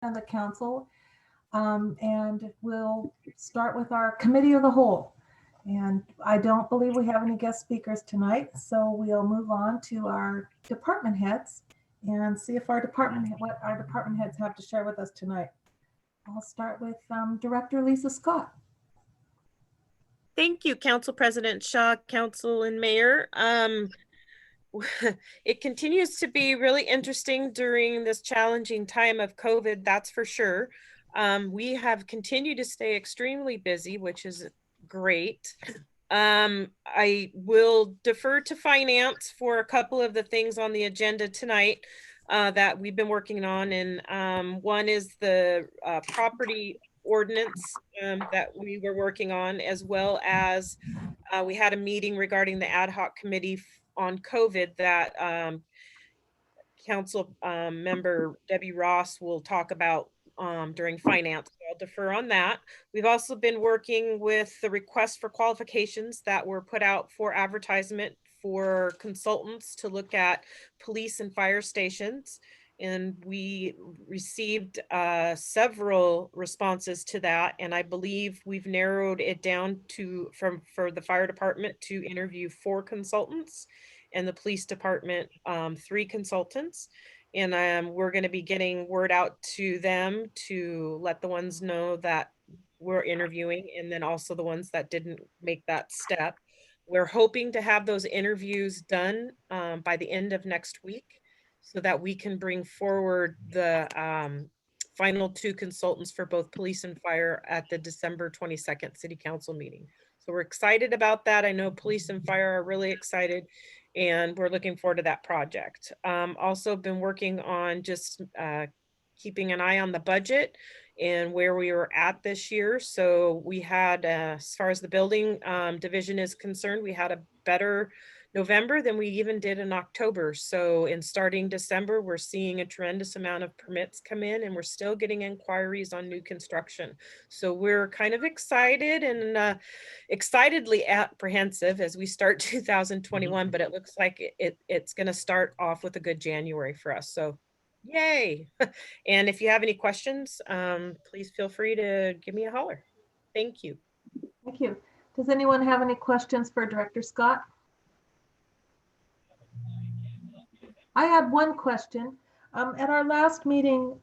and the council. And we'll start with our committee of the whole. And I don't believe we have any guest speakers tonight, so we'll move on to our department heads and see if what our department heads have to share with us tonight. I'll start with Director Lisa Scott. Thank you, Council President Shaw, Council and Mayor. It continues to be really interesting during this challenging time of COVID, that's for sure. We have continued to stay extremely busy, which is great. I will defer to finance for a couple of the things on the agenda tonight that we've been working on. And one is the property ordinance that we were working on, as well as we had a meeting regarding the ad hoc committee on COVID that council member Debbie Ross will talk about during finance. So I'll defer on that. We've also been working with the request for qualifications that were put out for advertisement for consultants to look at police and fire stations. And we received several responses to that. And I believe we've narrowed it down to for the fire department to interview 4 consultants and the police department 3 consultants. And we're going to be getting word out to them to let the ones know that we're interviewing, and then also the ones that didn't make that step. We're hoping to have those interviews done by the end of next week so that we can bring forward the final 2 consultants for both police and fire at the December 22nd City Council meeting. So we're excited about that. I know police and fire are really excited, and we're looking forward to that project. Also been working on just keeping an eye on the budget and where we were at this year. So we had, as far as the building division is concerned, we had a better November than we even did in October. So in starting December, we're seeing a tremendous amount of permits come in, and we're still getting inquiries on new construction. So we're kind of excited and excitedly apprehensive as we start 2021, but it looks like it's going to start off with a good January for us. So yay. And if you have any questions, please feel free to give me a holler. Thank you. Thank you. Does anyone have any questions for Director Scott? I had one question. At our last meeting,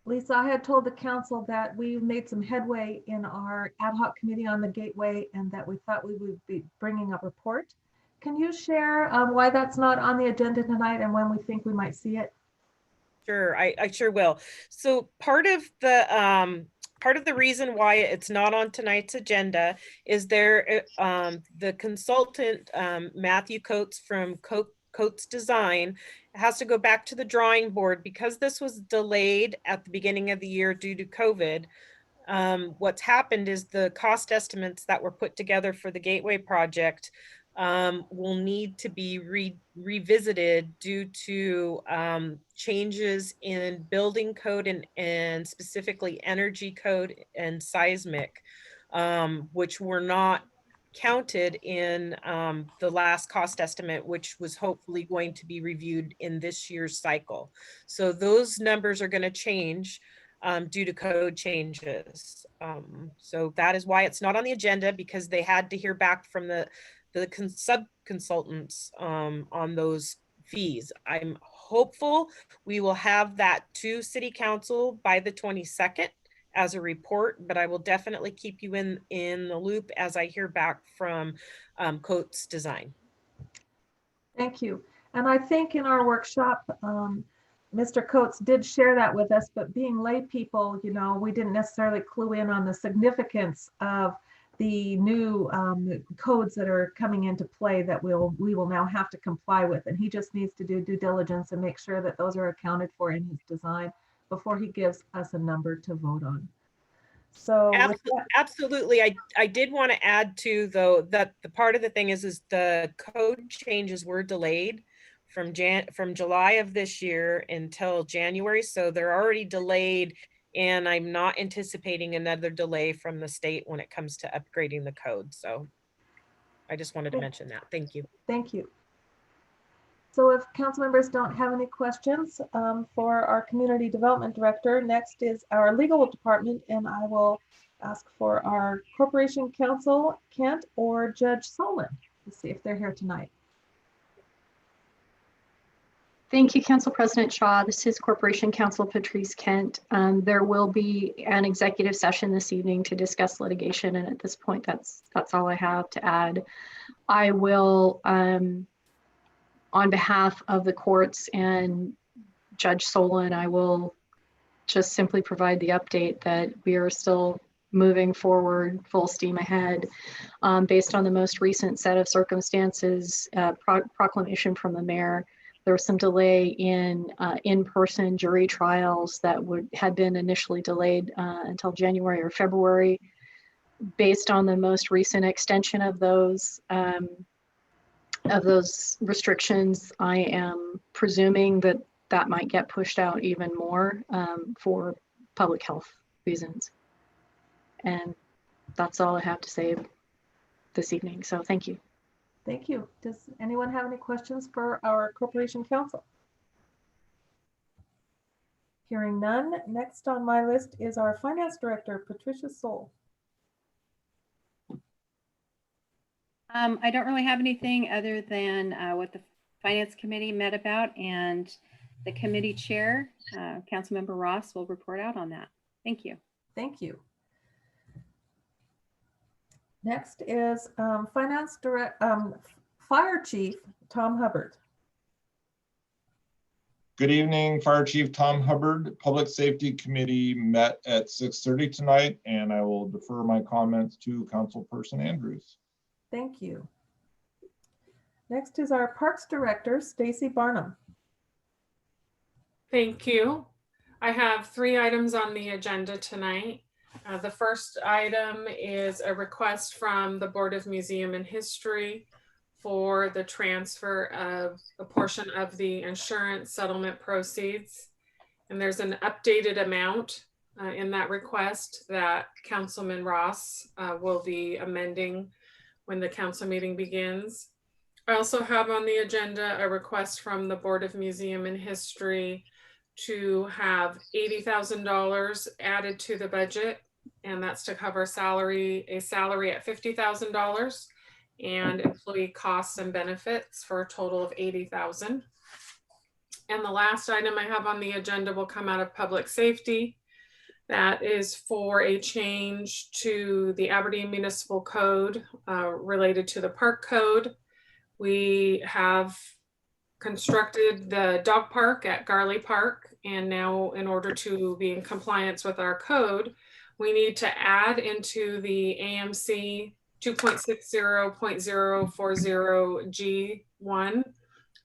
Lisa, I had told the council that we made some headway in our ad hoc committee on the gateway and that we thought we would be bringing a report. Can you share why that's not on the agenda tonight and when we think we might see it? Sure, I sure will. So part of the reason why it's not on tonight's agenda is the consultant Matthew Coates from Coates Design has to go back to the drawing board because this was delayed at the beginning of the year due to COVID. What's happened is the cost estimates that were put together for the Gateway project will need to be revisited due to changes in building code and specifically energy code and seismic, which were not counted in the last cost estimate, which was hopefully going to be reviewed in this year's cycle. So those numbers are going to change due to code changes. So that is why it's not on the agenda, because they had to hear back from the sub-consultants on those fees. I'm hopeful we will have that to City Council by the 22nd as a report, but I will definitely keep you in the loop as I hear back from Coates Design. Thank you. And I think in our workshop, Mr. Coates did share that with us, but being lay people, you know, we didn't necessarily clue in on the significance of the new codes that are coming into play that we will now have to comply with. And he just needs to do due diligence and make sure that those are accounted for in his design before he gives us a number to vote on. So absolutely. I did want to add too, though, that the part of the thing is the code changes were delayed from July of this year until January. So they're already delayed, and I'm not anticipating another delay from the state when it comes to upgrading the code. So I just wanted to mention that. Thank you. Thank you. So if council members don't have any questions for our community development director, next is our legal department, and I will ask for our corporation counsel, Kent, or Judge Solon, to see if they're here tonight. Thank you, Council President Shaw. This is Corporation Counsel Patrice Kent. There will be an executive session this evening to discuss litigation, and at this point, that's all I have to add. I will, on behalf of the courts and Judge Solon, I will just simply provide the update that we are still moving forward full steam ahead based on the most recent set of circumstances, proclamation from the mayor. There was some delay in-person jury trials that had been initially delayed until January or February. Based on the most recent extension of those restrictions, I am presuming that that might get pushed out even more for public health reasons. And that's all I have to say this evening. So thank you. Thank you. Does anyone have any questions for our corporation counsel? Hearing none, next on my list is our finance director, Patricia Soul. I don't really have anything other than what the finance committee met about, and the committee chair, Councilmember Ross, will report out on that. Thank you. Thank you. Next is Fire Chief Tom Hubbard. Good evening, Fire Chief Tom Hubbard. Public Safety Committee met at 6:30 tonight, and I will defer my comments to Councilperson Andrews. Thank you. Next is our Parks Director, Stacy Barnum. Thank you. I have 3 items on the agenda tonight. The first item is a request from the Board of Museum and History for the transfer of a portion of the insurance settlement proceeds. And there's an updated amount in that request that Councilman Ross will be amending when the council meeting begins. I also have on the agenda a request from the Board of Museum and History to have $80,000 added to the budget, and that's to cover a salary at $50,000 and employee costs and benefits for a total of $80,000. And the last item I have on the agenda will come out of public safety. That is for a change to the Aberdeen Municipal Code related to the park code. We have constructed the dog park at Garley Park, and now in order to be in compliance with our code, we need to add into the AMC 2.60.040G1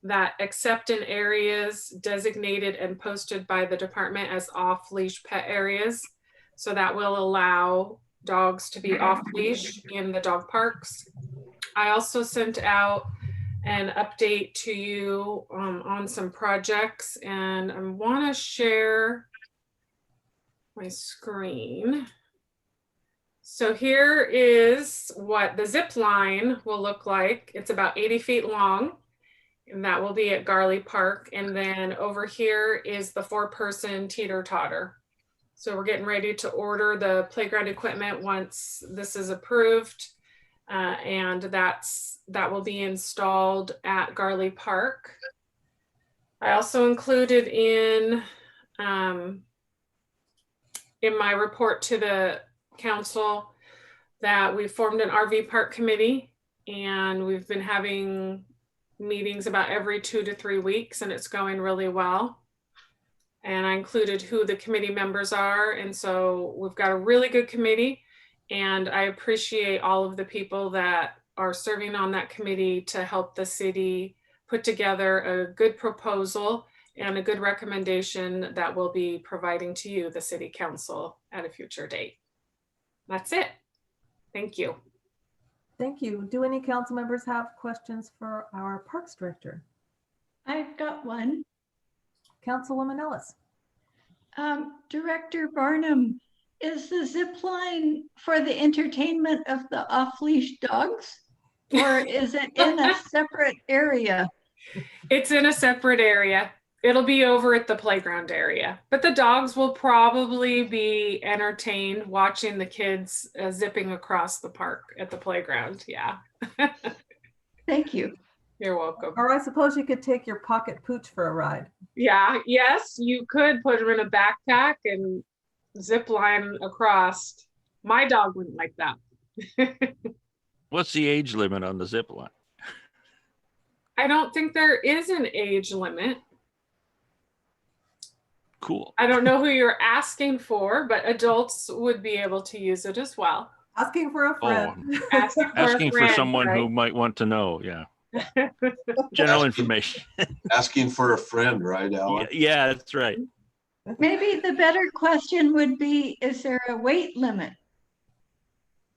that except in areas designated and posted by the department as off-leash pet areas. So that will allow dogs to be off-leash in the dog parks. I also sent out an update to you on some projects, and I want to share my screen. So here is what the zip line will look like. It's about 80 feet long, and that will be at Garley Park. And then over here is the 4-person teeter-totter. So we're getting ready to order the playground equipment once this is approved. And that will be installed at Garley Park. I also included in my report to the council that we formed an RV park committee, and we've been having meetings about every 2 to 3 weeks, and it's going really well. And I included who the committee members are. And so we've got a really good committee, and I appreciate all of the people that are serving on that committee to help the city put together a good proposal and a good recommendation that we'll be providing to you, the city council, at a future date. That's it. Thank you. Thank you. Do any council members have questions for our Parks Director? I've got one. Councilwoman Ellis. Director Barnum, is the zip line for the entertainment of the off-leash dogs, or is it in a separate area? It's in a separate area. It'll be over at the playground area, but the dogs will probably be entertained watching the kids zipping across the park at the playground. Yeah. Thank you. You're welcome. Or I suppose you could take your pocket pooch for a ride. Yeah. Yes, you could put them in a backpack and zip line across. My dog wouldn't like that. What's the age limit on the zip line? I don't think there is an age limit. Cool. I don't know who you're asking for, but adults would be able to use it as well. Asking for a friend. Asking for friend, someone who right? might want to know. Yeah. General information. Asking for a friend, right, Alan? Yeah, that's right. Maybe the better question would be, is there a weight limit?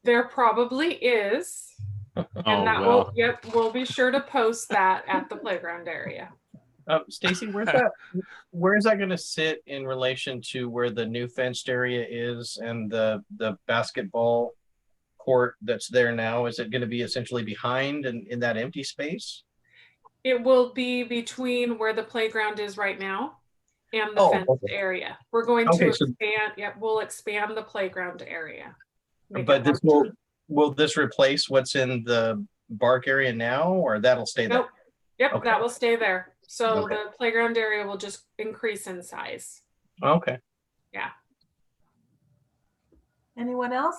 There probably is. Oh, And that well. we'll be sure to post that at the playground area. Stacy, where is that going to sit in relation to where the new fenced area is and the basketball court that's there now? Is it going to be essentially behind and in that empty space? It will be between where the playground is right now and the fenced area. We're going to expand. Yep, we'll expand the playground area. But this will this replace what's in the Bark area now, or that'll stay there? Nope. Yep, Okay. that will stay there. So Okay. the playground area will just increase in size. Okay. Yeah. Anyone else?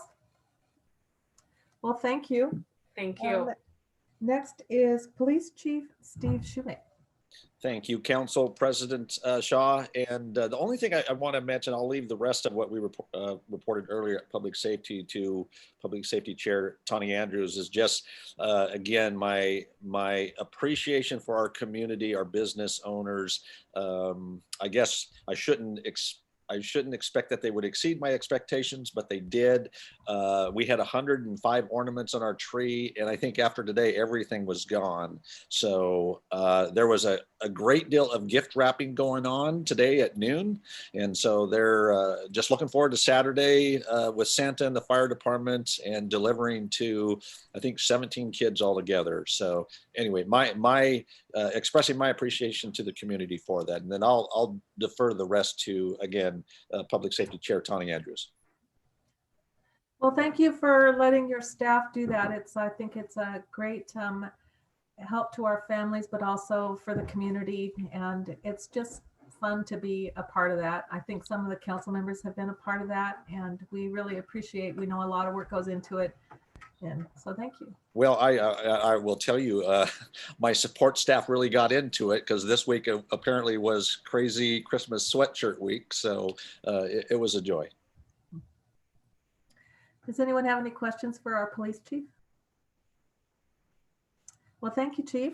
Well, thank you. Thank you. Next is Police Chief Steve Schumate. Thank you, Council President Shaw. And the only thing I want to mention, I'll leave the rest of what we reported earlier at Public Safety to Public Safety Chair Tawny Andrews, is just, again, my appreciation for our community, our business owners. I guess I shouldn't expect that they would exceed my expectations, but they did. We had 105 ornaments on our tree, and I think after today, everything was gone. So there was a great deal of gift wrapping going on today at noon. And so they're just looking forward to Saturday with Santa and the fire department and delivering to, I think, 17 kids altogether. So anyway, my expressing my appreciation to the community for that. And then I'll defer the rest to, again, Public Safety Chair Tawny Andrews. Well, thank you for letting your staff do that. I think it's a great help to our families, but also for the community. And it's just fun to be a part of that. I think some of the council members have been a part of that, and we really appreciate, we know a lot of work goes into it. And so thank you. Well, I will tell you, my support staff really got into it because this week apparently was crazy Christmas sweatshirt week. So it was a joy. Does anyone have any questions for our police chief? Well, thank you, Chief.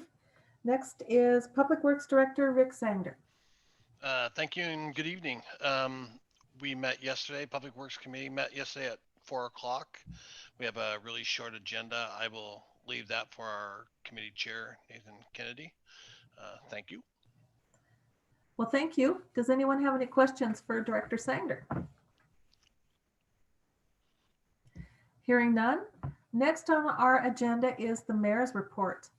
Next is Public Works Director Rick Sanger. Thank you and good evening. We met yesterday, Public Works Committee met yesterday at 4 o'clock. We have a really short agenda. I will leave that for our committee chair, Nathan Kennedy. Thank you. Well, thank you. Does anyone have any questions for Director Sanger? Hearing none. Next on our agenda is the mayor's report.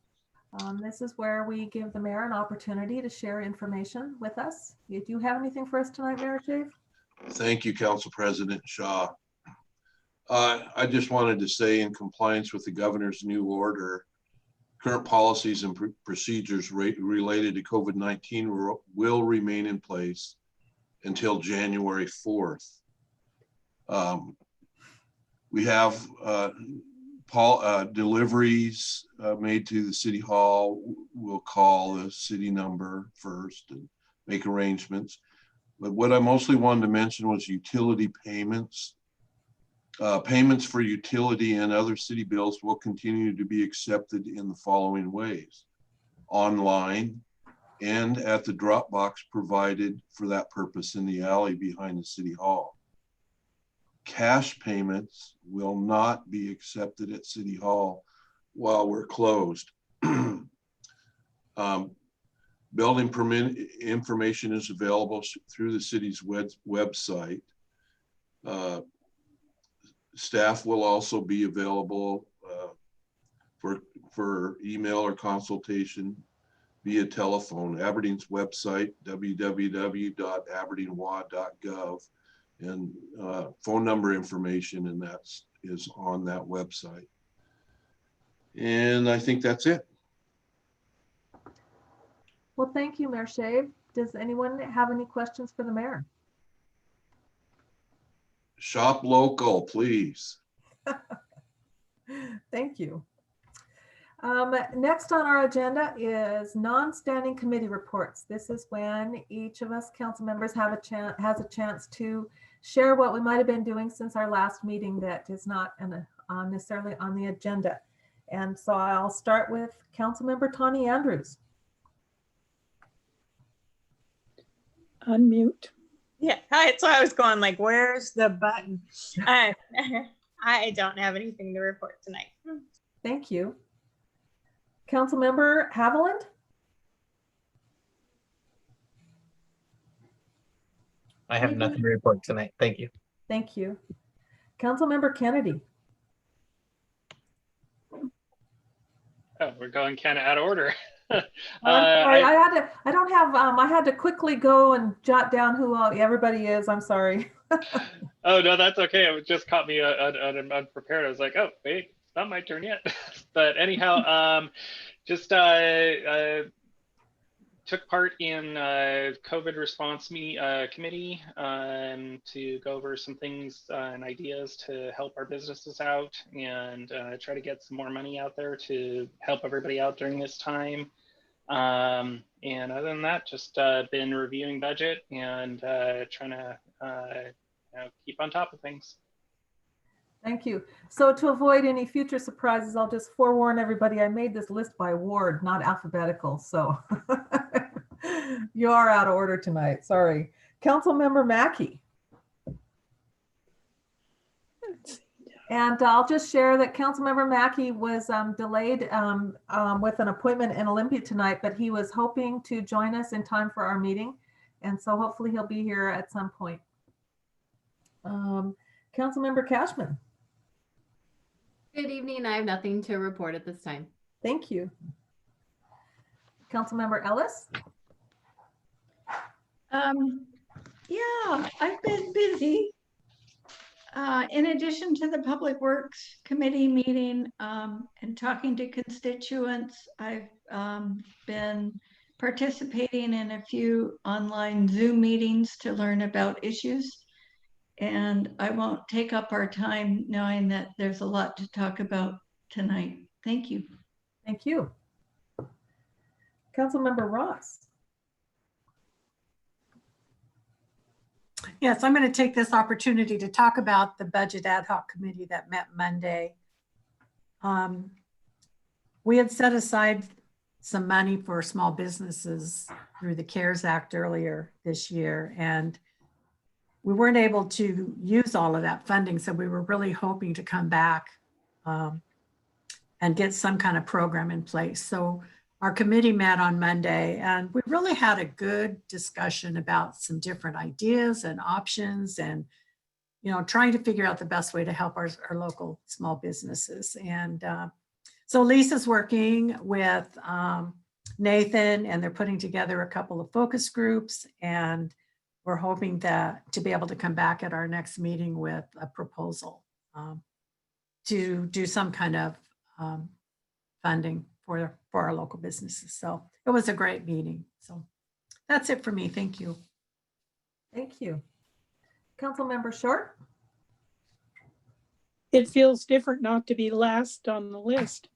This is where we give the mayor an opportunity to share information with us. Do you have anything for us tonight, Mayor Shave? Thank you, Council President Shaw. I just wanted to say, in compliance with the governor's new order, current policies and procedures related to COVID-19 will remain in place until January 4th. We have deliveries made to the city hall. We'll call the city number first and make arrangements. But what I mostly wanted to mention was utility payments. Payments for utility and other city bills will continue to be accepted in the following ways: online and at the drop box provided for that purpose in the alley behind the city hall. Cash payments will not be accepted at City Hall while we're closed. Building permit information is available through the city's website. Staff will also be available for email or consultation via telephone. Aberdeen's website, www.aberdeenwa.gov, and phone number information, and is on that website. And I think that's it. Well, thank you, Mayor Shave. Does anyone have any questions for the mayor? Shop local, please. Thank you. Next on our agenda is non-standing committee reports. This is when each of us council members has a chance to share what we might have been doing since our last meeting that is not necessarily on the agenda. And so I'll start with Councilmember Tawny Andrews. Unmute. Yeah, hi. So I was going like, where's the button? I don't have anything to report tonight. Thank you. Councilmember Haviland. I have nothing to report tonight. Thank you. Thank you. Councilmember Kennedy. Oh, we're going kind of out of order. I'm sorry, I had to quickly go and jot down who everybody is. I'm sorry. Oh, no, that's okay. It just caught me unprepared. I was like, oh, wait, it's not my turn yet. But anyhow, just took part in COVID response committee to go over some things and ideas to help our businesses out and try to get some more money out there to help everybody out during this time. And other than that, just been reviewing budget and trying to keep on top of things. Thank you. So to avoid any future surprises, I'll just forewarn everybody, I made this list by ward, not alphabetical. So you are out of order tonight. Sorry. Councilmember Mackey. And I'll just share that Councilmember Mackey was delayed with an appointment in Olympia tonight, but he was hoping to join us in time for our meeting. And so hopefully he'll be here at some point. Councilmember Cashman. Good evening. I have nothing to report at this time. Thank you. Councilmember Ellis. Yeah, I've been busy. In addition to the Public Works Committee meeting and talking to constituents, I've been participating in a few online Zoom meetings to learn about issues. And I won't take up our time knowing that there's a lot to talk about tonight. Thank you. Thank you. Councilmember Ross. Yes, I'm going to take this opportunity to talk about the Budget Ad Hoc Committee that met Monday. We had set aside some money for small businesses through the CARES Act earlier this year, and we weren't able to use all of that funding. So we were really hoping to come back and get some kind of program in place. So our committee met on Monday and we really had a good discussion about some different ideas and options and, trying to figure out the best way to help our local small businesses. And so Lisa's working with Nathan and they're putting together a couple of focus groups, and we're hoping to be able to come back at our next meeting with a proposal to do some kind of funding for our local businesses. So it was a great meeting. So that's it for me. Thank you. Thank you. Councilmember Short. It feels different not to be last on the list.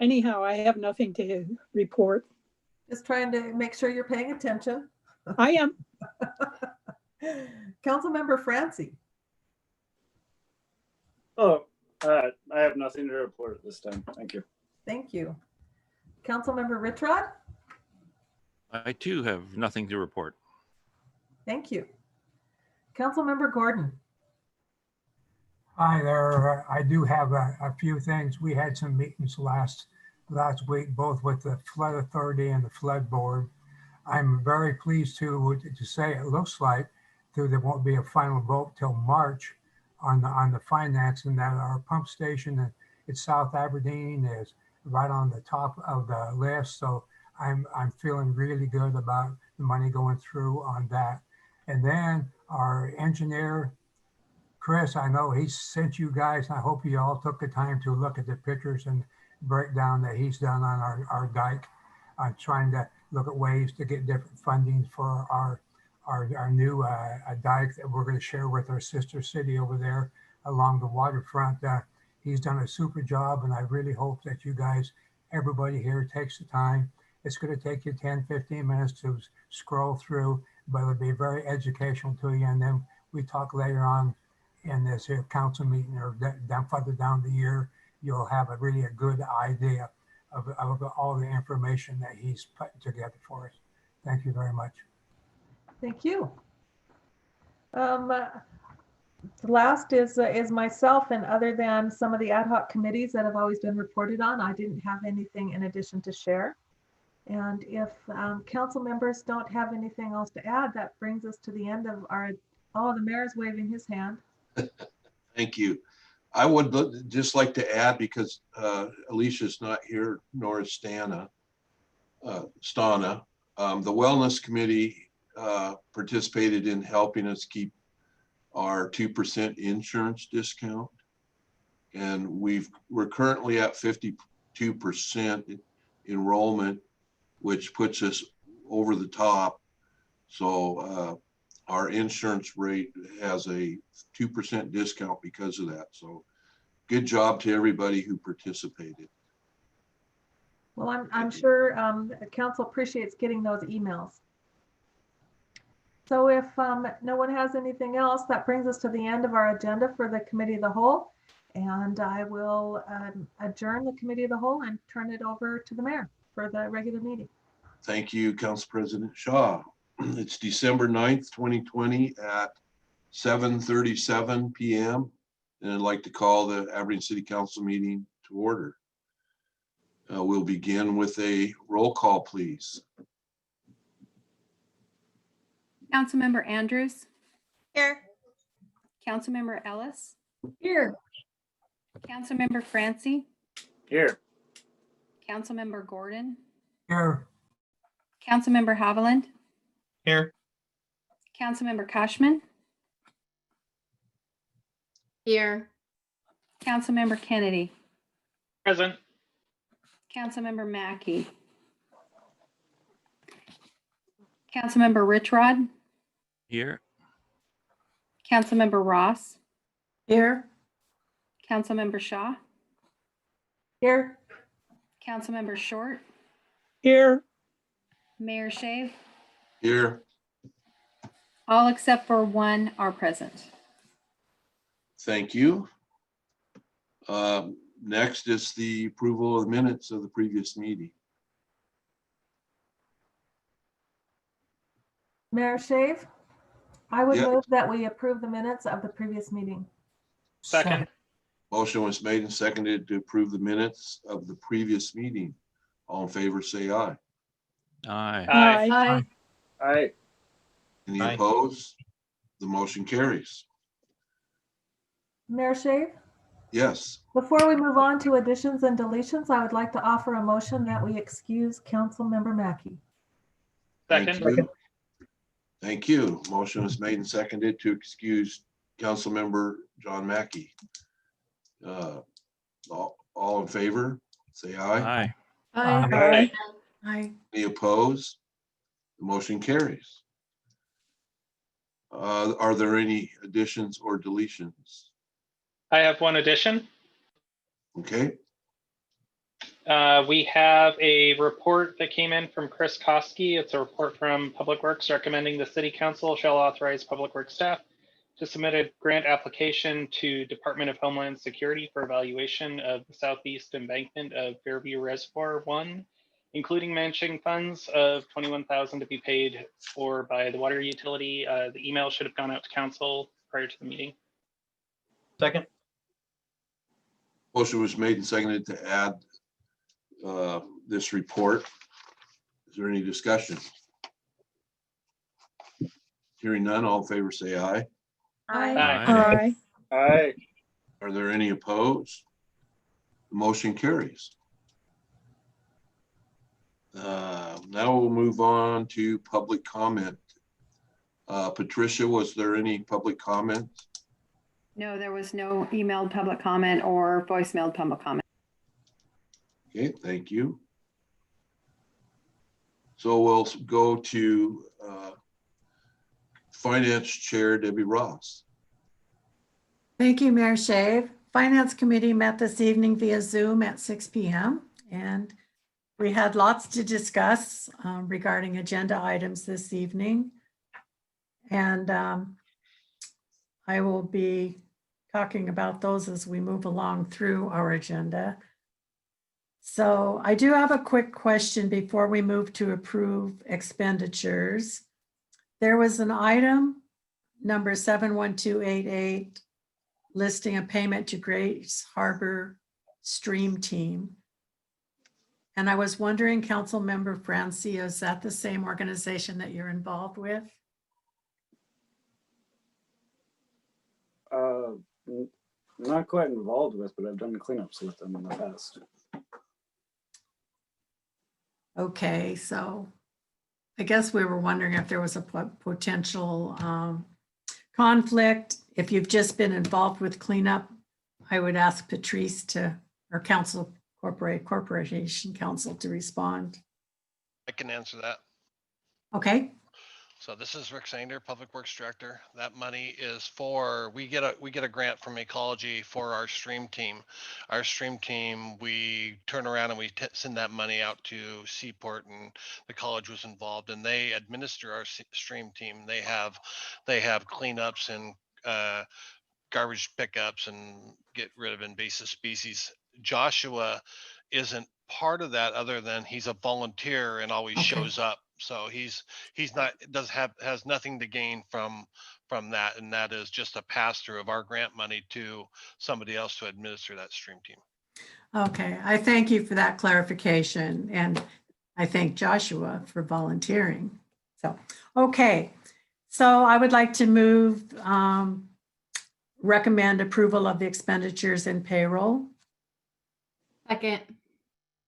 Anyhow, I have nothing to report. Just trying to make sure you're paying attention. I am. Councilmember Francie. Oh, I have nothing to report at this time. Thank you. Thank you. Councilmember Richrod. I too have nothing to report. Thank you. Councilmember Gordon. Hi there. I do have a few things. We had some meetings last week, both with the Flood Authority and the Flood Board. I'm very pleased to say it looks like there won't be a final vote till March on the financing, that our pump station at South Aberdeen is right on the top of the list. So I'm feeling really good about the money going through on that. And then our engineer, Chris, I know he sent you guys, and I hope you all took the time to look at the pictures and breakdown that he's done on our dike. Trying to look at ways to get different funding for our new dike that we're going to share with our sister city over there along the waterfront. He's done a super job, and I really hope that you guys, everybody here, takes the time. It's going to take you 10, 15 minutes to scroll through, but it'll be very educational to you. And then we talk later on in this here council meeting or down further down the year, you'll have a really good idea of all the information that he's put together for us. Thank you very much. Thank you. The last is myself, and other than some of the ad hoc committees that have always been reported on, I didn't have anything in addition to share. And if council members don't have anything else to add, that brings us to the end of our, oh, the mayor's waving his hand. Thank you. I would just like to add, because Alicia's not here, nor is Stana. The Wellness Committee participated in helping us keep our 2% insurance discount. And we're currently at 52% enrollment, which puts us over the top. So our insurance rate has a 2% discount because of that. So good job to everybody who participated. Well, I'm sure council appreciates getting those emails. So if no one has anything else, that brings us to the end of our agenda for the Committee of the Whole. And I will adjourn the Committee of the Whole and turn it over to the mayor for the regular meeting. Thank you, Council President Shaw. It's December 9th, 2020 at 7:37 p.m. And I'd like to call the Aberdeen City Council meeting to order. We'll begin with a roll call, please. Councilmember Andrews, Here. Councilmember Ellis, Here. Councilmember Francie, Here. Councilmember Gordon, Here. Councilmember Haviland, Here. Councilmember Cashman, Here. Councilmember Kennedy, Present. Councilmember Mackey, Councilmember Richrod, Here. Councilmember Ross, Here. Councilmember Shaw, Here. Councilmember Short, Here. Mayor Shave, Here. all except for one are present. Thank you. Next is the approval of the minutes of the previous meeting. Mayor Shave, I would Yep. move that we approve the minutes of the previous meeting. Second. Motion was made and seconded to approve the minutes of the previous meeting. All in favor, say aye. Aye. Aye. Aye. Any Aye. opposed? The motion carries. Mayor Shave, Yes. before we move on to additions and deletions, I would like to offer a motion that we excuse Councilmember Mackey. Thank Second. you. Thank you. Motion was made and seconded to excuse Councilmember John Mackey. All in favor, say aye. Aye. Aye. Aye. Any opposed? The motion carries. Are there any additions or deletions? I have one addition. Okay, We have a report that came in from Chris Koski. It's a report from Public Works recommending the City Council shall authorize Public Works staff to submit a grant application to Department of Homeland Security for evaluation of the southeast embankment of Fairview Reservoir 1, including matching funds of $21,000 to be paid for by the water utility. The email should have gone out to council prior to the meeting. Second. motion was made and seconded to add this report. Is there any discussion? Hearing none, all in favor say aye. Aye. Aye. Are there any opposed? The motion carries. Now we'll move on to public comment. Patricia, was there any public comment? No, there was no emailed public comment or voicemailed public comment. Okay, thank you. So we'll go to Finance Chair Debbie Ross. Thank you, Mayor Shave. Finance Committee met this evening via Zoom at 6 p.m. and we had lots to discuss regarding agenda items this evening. And I will be talking about those as we move along through our agenda. So I do have a quick question before we move to approve expenditures. There was an item, number 71288, listing a payment to Grace Harbor Stream Team. And I was wondering, Councilmember Francie, is that the same organization that you're involved with? Not quite involved with, but I've done cleanups with them in the past. Okay, so I guess we were wondering if there was a potential conflict. If you've just been involved with cleanup, I would ask Patrice to, or Corporation Council to respond. I can answer that. Okay. So this is Rick Sander, Public Works Director. That money is for, we get a grant from Ecology for our stream team. Our stream team, we turn around and we send that money out to Seaport, and the college was involved, and they administer our stream team. They have cleanups and garbage pickups and get rid of invasive species. Joshua isn't part of that, other than he's a volunteer and always shows up. So he's not, has nothing to gain from that, and that is just a pass through of our grant money to somebody else to administer that stream team. Okay, I thank you for that clarification, and I thank Joshua for volunteering. So, okay, so I would like to move, recommend approval of the expenditures and payroll. Second.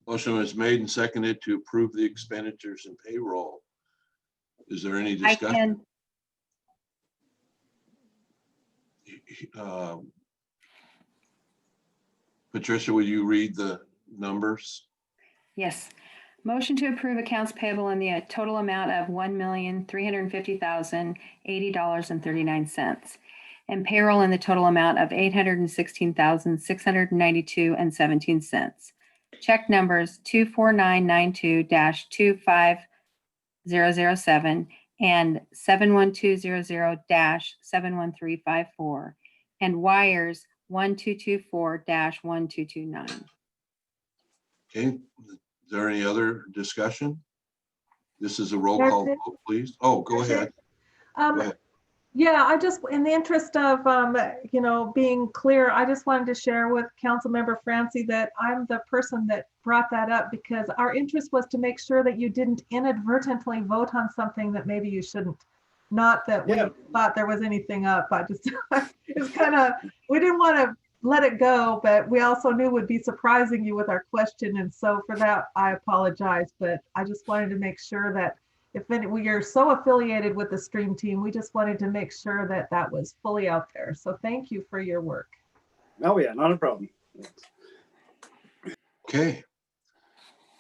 Motion was made and seconded to approve the expenditures and payroll. Is there any discussion? Patricia, will you read the numbers? Yes. Motion to approve accounts payable in the total amount of $1,350,080.39 and payroll in the total amount of $816,692.17. Check numbers 24992-25007 and 71200-71354 and wires 1224-1229. Okay, is there any other discussion? This is a roll call vote, please. Oh, go ahead. Go ahead. Yeah, I just, in the interest of, being clear, I just wanted to share with Councilmember Francie that I'm the person that brought that up, because our interest was to make sure that you didn't inadvertently vote on something that maybe you shouldn't. Not that we thought there was anything up. I just, it's kind of, we didn't want to let it go, but we also knew would be surprising you with our question. And so for that, I apologize, but I just wanted to make sure that if we are so affiliated with the stream team, we just wanted to make sure that that was fully out there. So thank you for your work. Oh yeah, not a problem. Okay.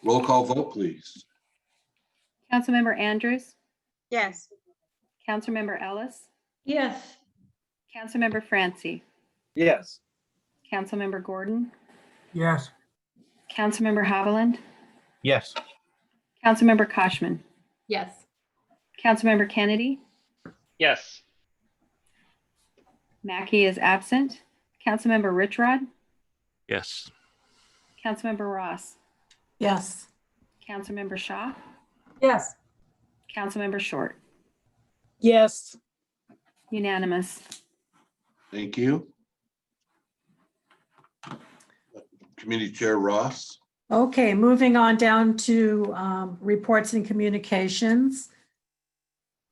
Roll call vote, please. Councilmember Andrews? Yes. Councilmember Ellis? Yes. Councilmember Francie? Yes. Councilmember Gordon? Yes. Councilmember Haviland? Yes. Councilmember Koshman? Yes. Councilmember Kennedy? Yes. Mackey is absent. Councilmember Richrod? Yes. Councilmember Ross? Yes. Councilmember Shaw? Yes. Councilmember Short? Yes. Unanimous. Thank you. Committee Chair Ross. Okay, moving on down to reports and communications.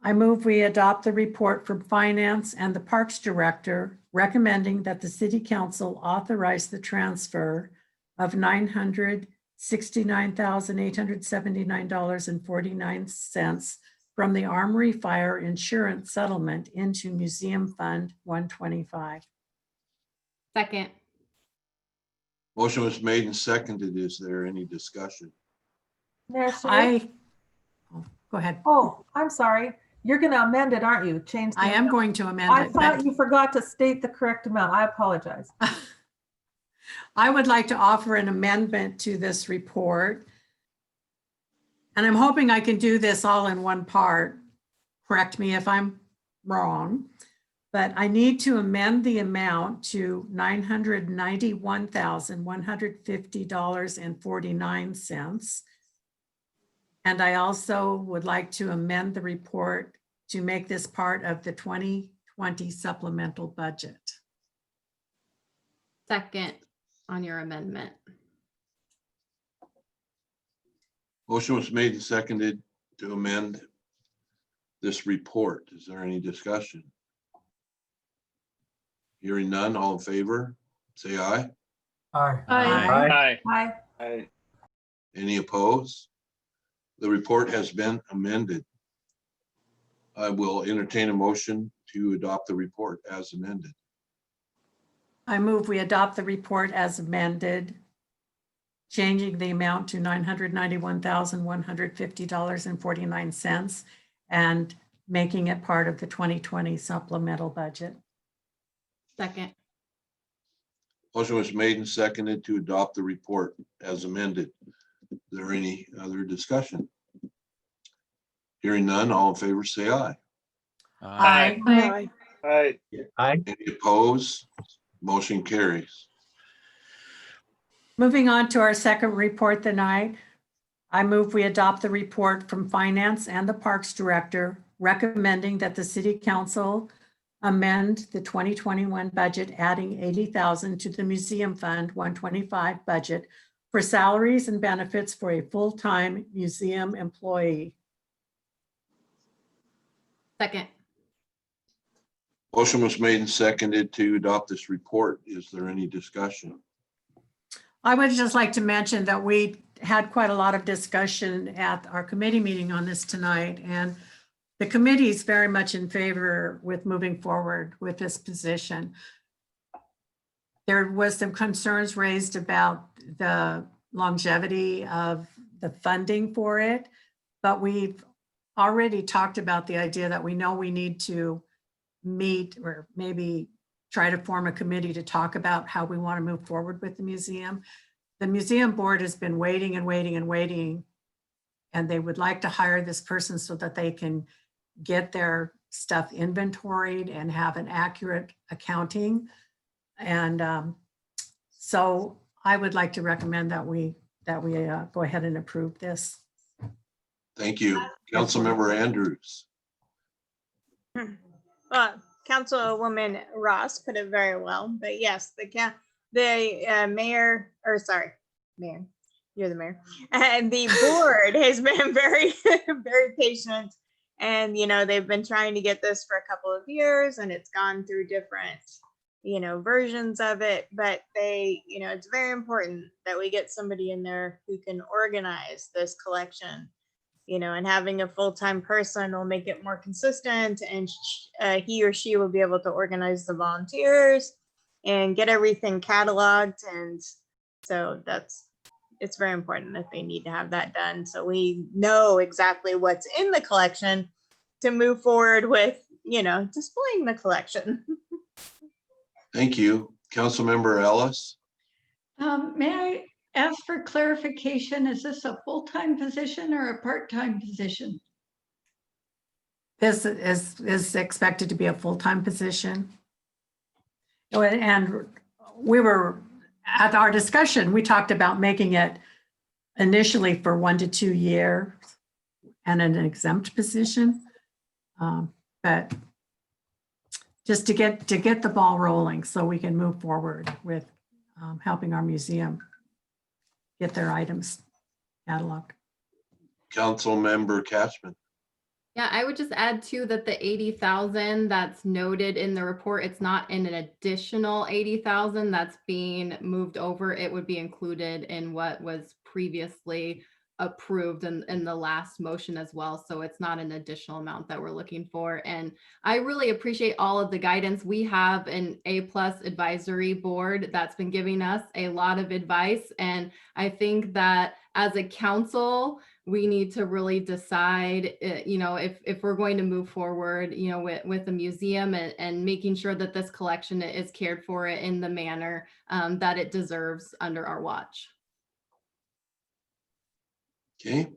I move we adopt the report from Finance and the Parks Director recommending that the City Council authorize the transfer of $900,000 $69,879.49 from the Armory Fire Insurance Settlement into Museum Fund 125. Second. Motion was made and seconded. Is there any discussion? Mayor Sharif? Go ahead. Oh, I'm sorry. You're going to amend it, aren't you? Change. I am going to amend I it. thought you forgot to state the correct amount. I apologize. I would like to offer an amendment to this report. And I'm hoping I can do this all in one part. Correct me if I'm wrong, but I need to amend the amount to $991,150.49. And I also would like to amend the report to make this part of the 2020 supplemental budget. Second on your amendment. Motion was made and seconded to amend this report. Is there any discussion? Hearing none, all in favor, say aye. Aye. Aye. Aye. Aye. Any opposed? The report has been amended. I will entertain a motion to adopt the report as amended. I move we adopt the report as amended, changing the amount to $991,150.49 and making it part of the 2020 supplemental budget. Second. Motion was made and seconded to adopt the report as amended. Is there any other discussion? Hearing none, all in favor say aye. Aye. Aye. Aye. Aye. Any opposed? Motion carries. Moving on to our second report tonight, I move we adopt the report from Finance and the Parks Director recommending that the City Council amend the 2021 budget, adding $80,000 to the Museum Fund 125 budget for salaries and benefits for a full-time museum employee. Second. Motion was made and seconded to adopt this report. Is there any discussion? I would just like to mention that we had quite a lot of discussion at our committee meeting on this tonight, and the committee is very much in favor with moving forward with this position. There was some concerns raised about the longevity of the funding for it, but we've already talked about the idea that we know we need to meet or maybe try to form a committee to talk about how we want to move forward with the museum. The museum board has been waiting and waiting and waiting, and they would like to hire this person so that they can get their stuff inventoried and have an accurate accounting. And so I would like to recommend that we go ahead and approve this. Thank you. Councilmember Andrews. Well, Councilwoman Ross put it very well, but yes, mayor, you're the mayor, and the board has been very, very patient. And, they've been trying to get this for a couple of years, and it's gone through different, versions of it. But it's very important that we get somebody in there who can organize this collection, and having a full-time person will make it more consistent, and he or she will be able to organize the volunteers and get everything cataloged. And so it's very important that they need to have that done, so we know exactly what's in the collection to move forward with, displaying the collection. Thank you. Councilmember Ellis. May I ask for clarification? Is this a full-time position or a part-time position? This is expected to be a full-time position. And we were, at our discussion, we talked about making it initially for 1 to 2 years and an exempt position. But just to get the ball rolling so we can move forward with helping our museum get their items cataloged. Councilmember Cashman. Yeah, I would just add too that the 80,000 that's noted in the report, it's not in an additional 80,000 that's being moved over. It would be included in what was previously approved in the last motion as well. So it's not an additional amount that we're looking for. And I really appreciate all of the guidance. We have an A+ advisory board that's been giving us a lot of advice. And I think that as a council, we need to really decide, if we're going to move forward, with the museum and making sure that this collection is cared for in the manner that it deserves under our watch. Okay,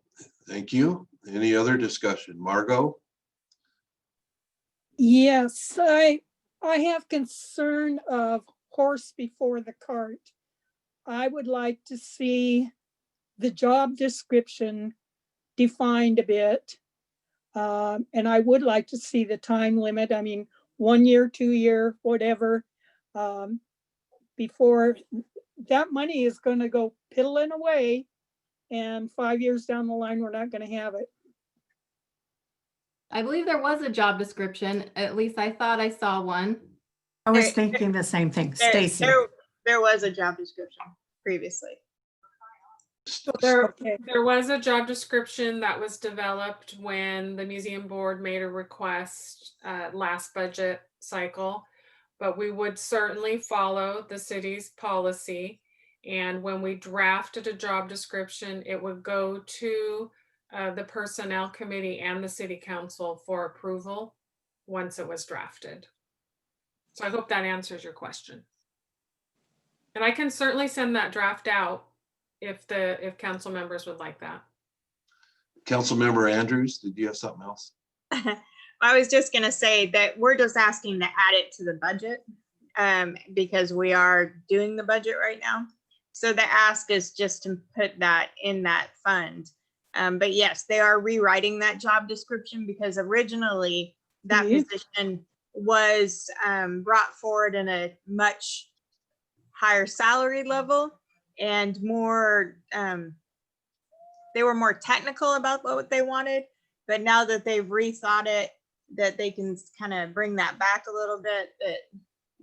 thank you. Any other discussion? Margot? Yes, I have concern of horse before the cart. I would like to see the job description defined a bit. And I would like to see the time limit. I mean, 1 year, 2 year, whatever, before that money is going to go piddling away. And 5 years down the line, we're not going to have it. I believe there was a job description. At least I thought I saw one. I was thinking the same thing. Stacy. There was a job description previously. There was a job description that was developed when the museum board made a request last budget cycle, but we would certainly follow the city's policy. And when we drafted a job description, it would go to the personnel committee and the city council for approval once it was drafted. So I hope that answers your question. And I can certainly send that draft out if council members would like that. Councilmember Andrews, did you have something else? I was just going to say that we're just asking to add it to the budget because we are doing the budget right now. So the ask is just to put that in that fund. But yes, they are rewriting that job description because originally that position was brought forward in a much higher salary level and more, they were more technical about what they wanted. But now that they've rethought it, that they can kind of bring that back a little bit, that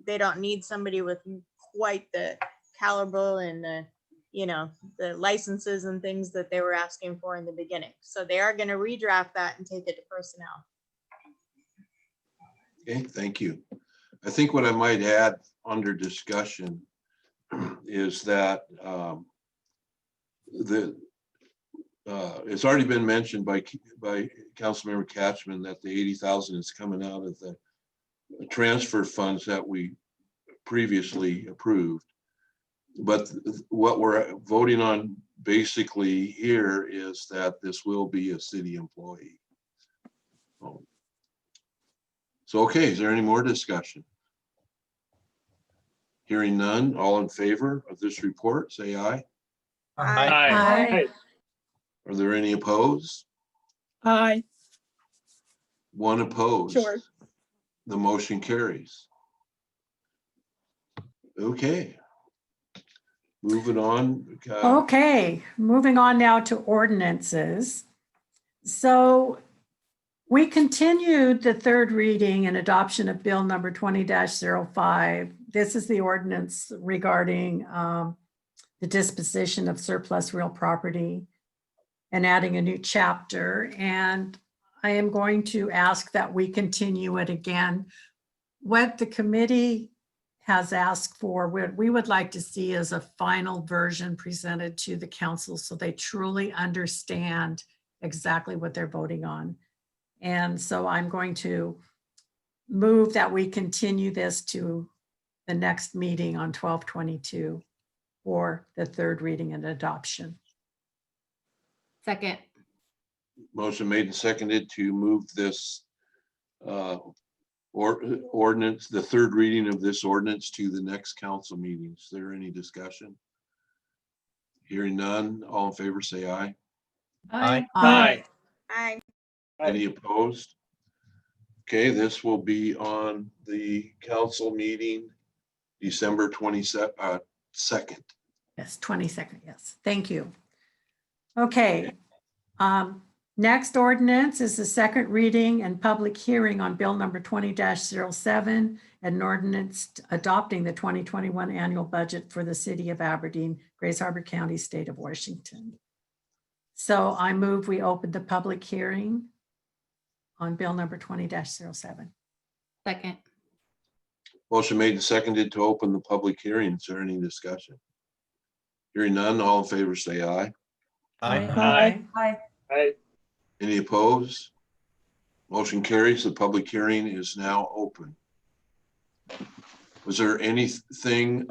they don't need somebody with quite the caliber and the licenses and things that they were asking for in the beginning. So they are going to redraft that and take it to personnel. Okay, thank you. I think what I might add under discussion is that it's already been mentioned by Councilmember Catchman that the 80,000 is coming out of the transfer funds that we previously approved. But what we're voting on basically here is that this will be a city employee. So, okay, is there any more discussion? Hearing none, all in favor of this report, say aye. Aye. Are there any opposed? Aye. One opposed. Sure. The motion carries. Okay. Moving on. Okay, moving on now to ordinances. So we continued the third reading and adoption of Bill number 20-05. This is the ordinance regarding the disposition of surplus real property and adding a new chapter. And I am going to ask that we continue it again. What the committee has asked for, what we would like to see is a final version presented to the council so they truly understand exactly what they're voting on. And so I'm going to move that we continue this to the next meeting on 12/22 for the third reading and adoption. Second. Motion made and seconded to move this ordinance, the third reading of this ordinance to the next council meeting. Is there any discussion? Hearing none, all in favor say aye. Aye. Aye. Aye. Any opposed? Okay, this will be on the council meeting December 22nd. Yes, 22nd, yes. Thank you. Okay. Next ordinance is the second reading and public hearing on Bill number 20-07, an ordinance adopting the 2021 annual budget for the city of Aberdeen, Grays Harbor County, state of Washington. So I move we open the public hearing on Bill number 20-07. Second. Motion made and seconded to open the public hearing. Is there any discussion? Hearing none, all in favor say aye. Aye. Aye. Aye. Any opposed? Motion carries. The public hearing is now open. Was there anything,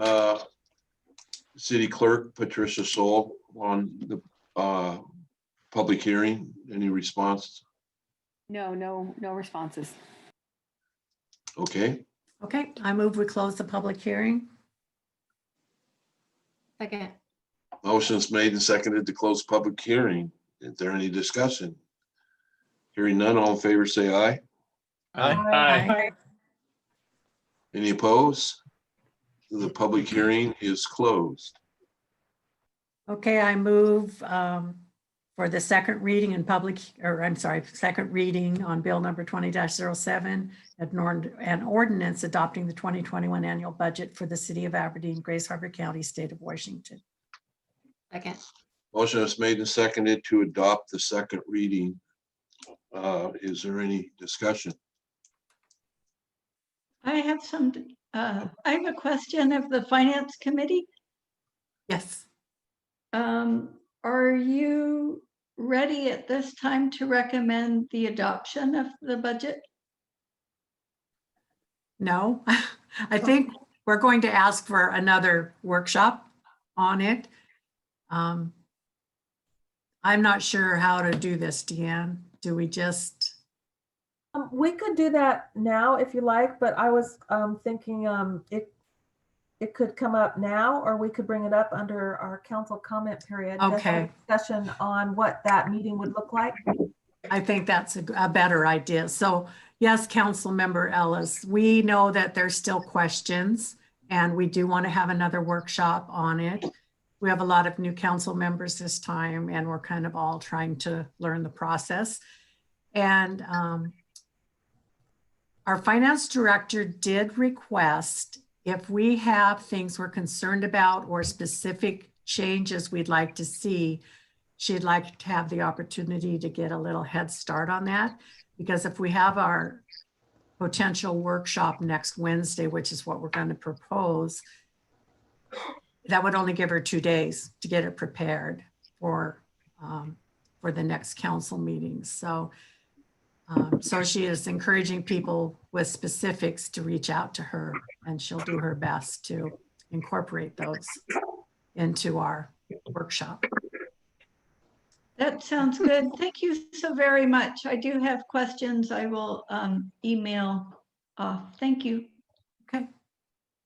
City Clerk Patricia Soul, on the public hearing? Any response? No responses. Okay, Okay, I move we close the public hearing. Second. motion's made and seconded to close public hearing. Is there any discussion? Hearing none, all in favor say aye. Aye. Any opposed? The public hearing is closed. Okay, I move for the second reading and second reading on Bill number 20-07, an ordinance adopting the 2021 annual budget for the city of Aberdeen, Grays Harbor County, state of Washington. Second. Motion is made and seconded to adopt the second reading. Is there any discussion? I have a question of the Finance Committee. Yes. Are you ready at this time to recommend the adoption of the budget? No, I think we're going to ask for another workshop on it. I'm not sure how to do this, Deanne. Do we just? We could do that now if you like, but I was thinking it could come up now, or we could bring it up under our council comment period. Just have a discussion on what that meeting would look like. I think that's a better idea. So yes, Council Member Ellis, we know that there's still questions and we do want to have another workshop on it. We have a lot of new council members this time and we're kind of all trying to learn the process. And our finance director did request if we have things we're concerned about or specific changes we'd like to see, she'd like to have the opportunity to get a little head start on that. Because if we have our potential workshop next Wednesday, which is what we're going to propose, that would only give her 2 days to get it prepared for the next council meeting. So she is encouraging people with specifics to reach out to her, and she'll do her best to incorporate those into our workshop. That sounds good. Thank you so very much. I do have questions. I will email off. Thank you. Okay.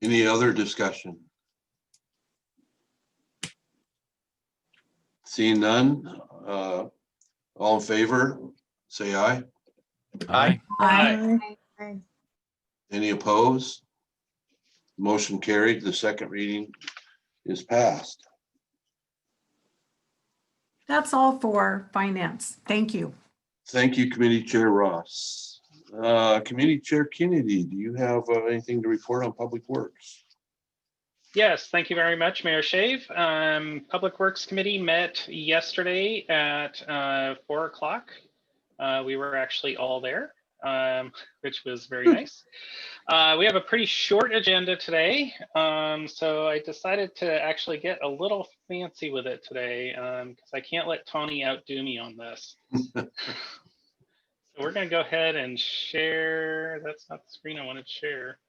Any other discussion? Seeing none, all in favor, say aye. Aye. Aye. Any opposed? Motion carried. The second reading is passed. That's all for finance. Thank you. Thank you, Committee Chair Ross. Committee Chair Kennedy, do you have anything to report on Public Works? Yes, thank you very much, Mayor Shave. Public Works Committee met yesterday at 4 o'clock. We were actually all there, which was very nice. We have a pretty short agenda today, so I decided to actually get a little fancy with it today because I can't let Tawny outdo me on this. So we're going to go ahead and share. That's not the screen I wanted to share.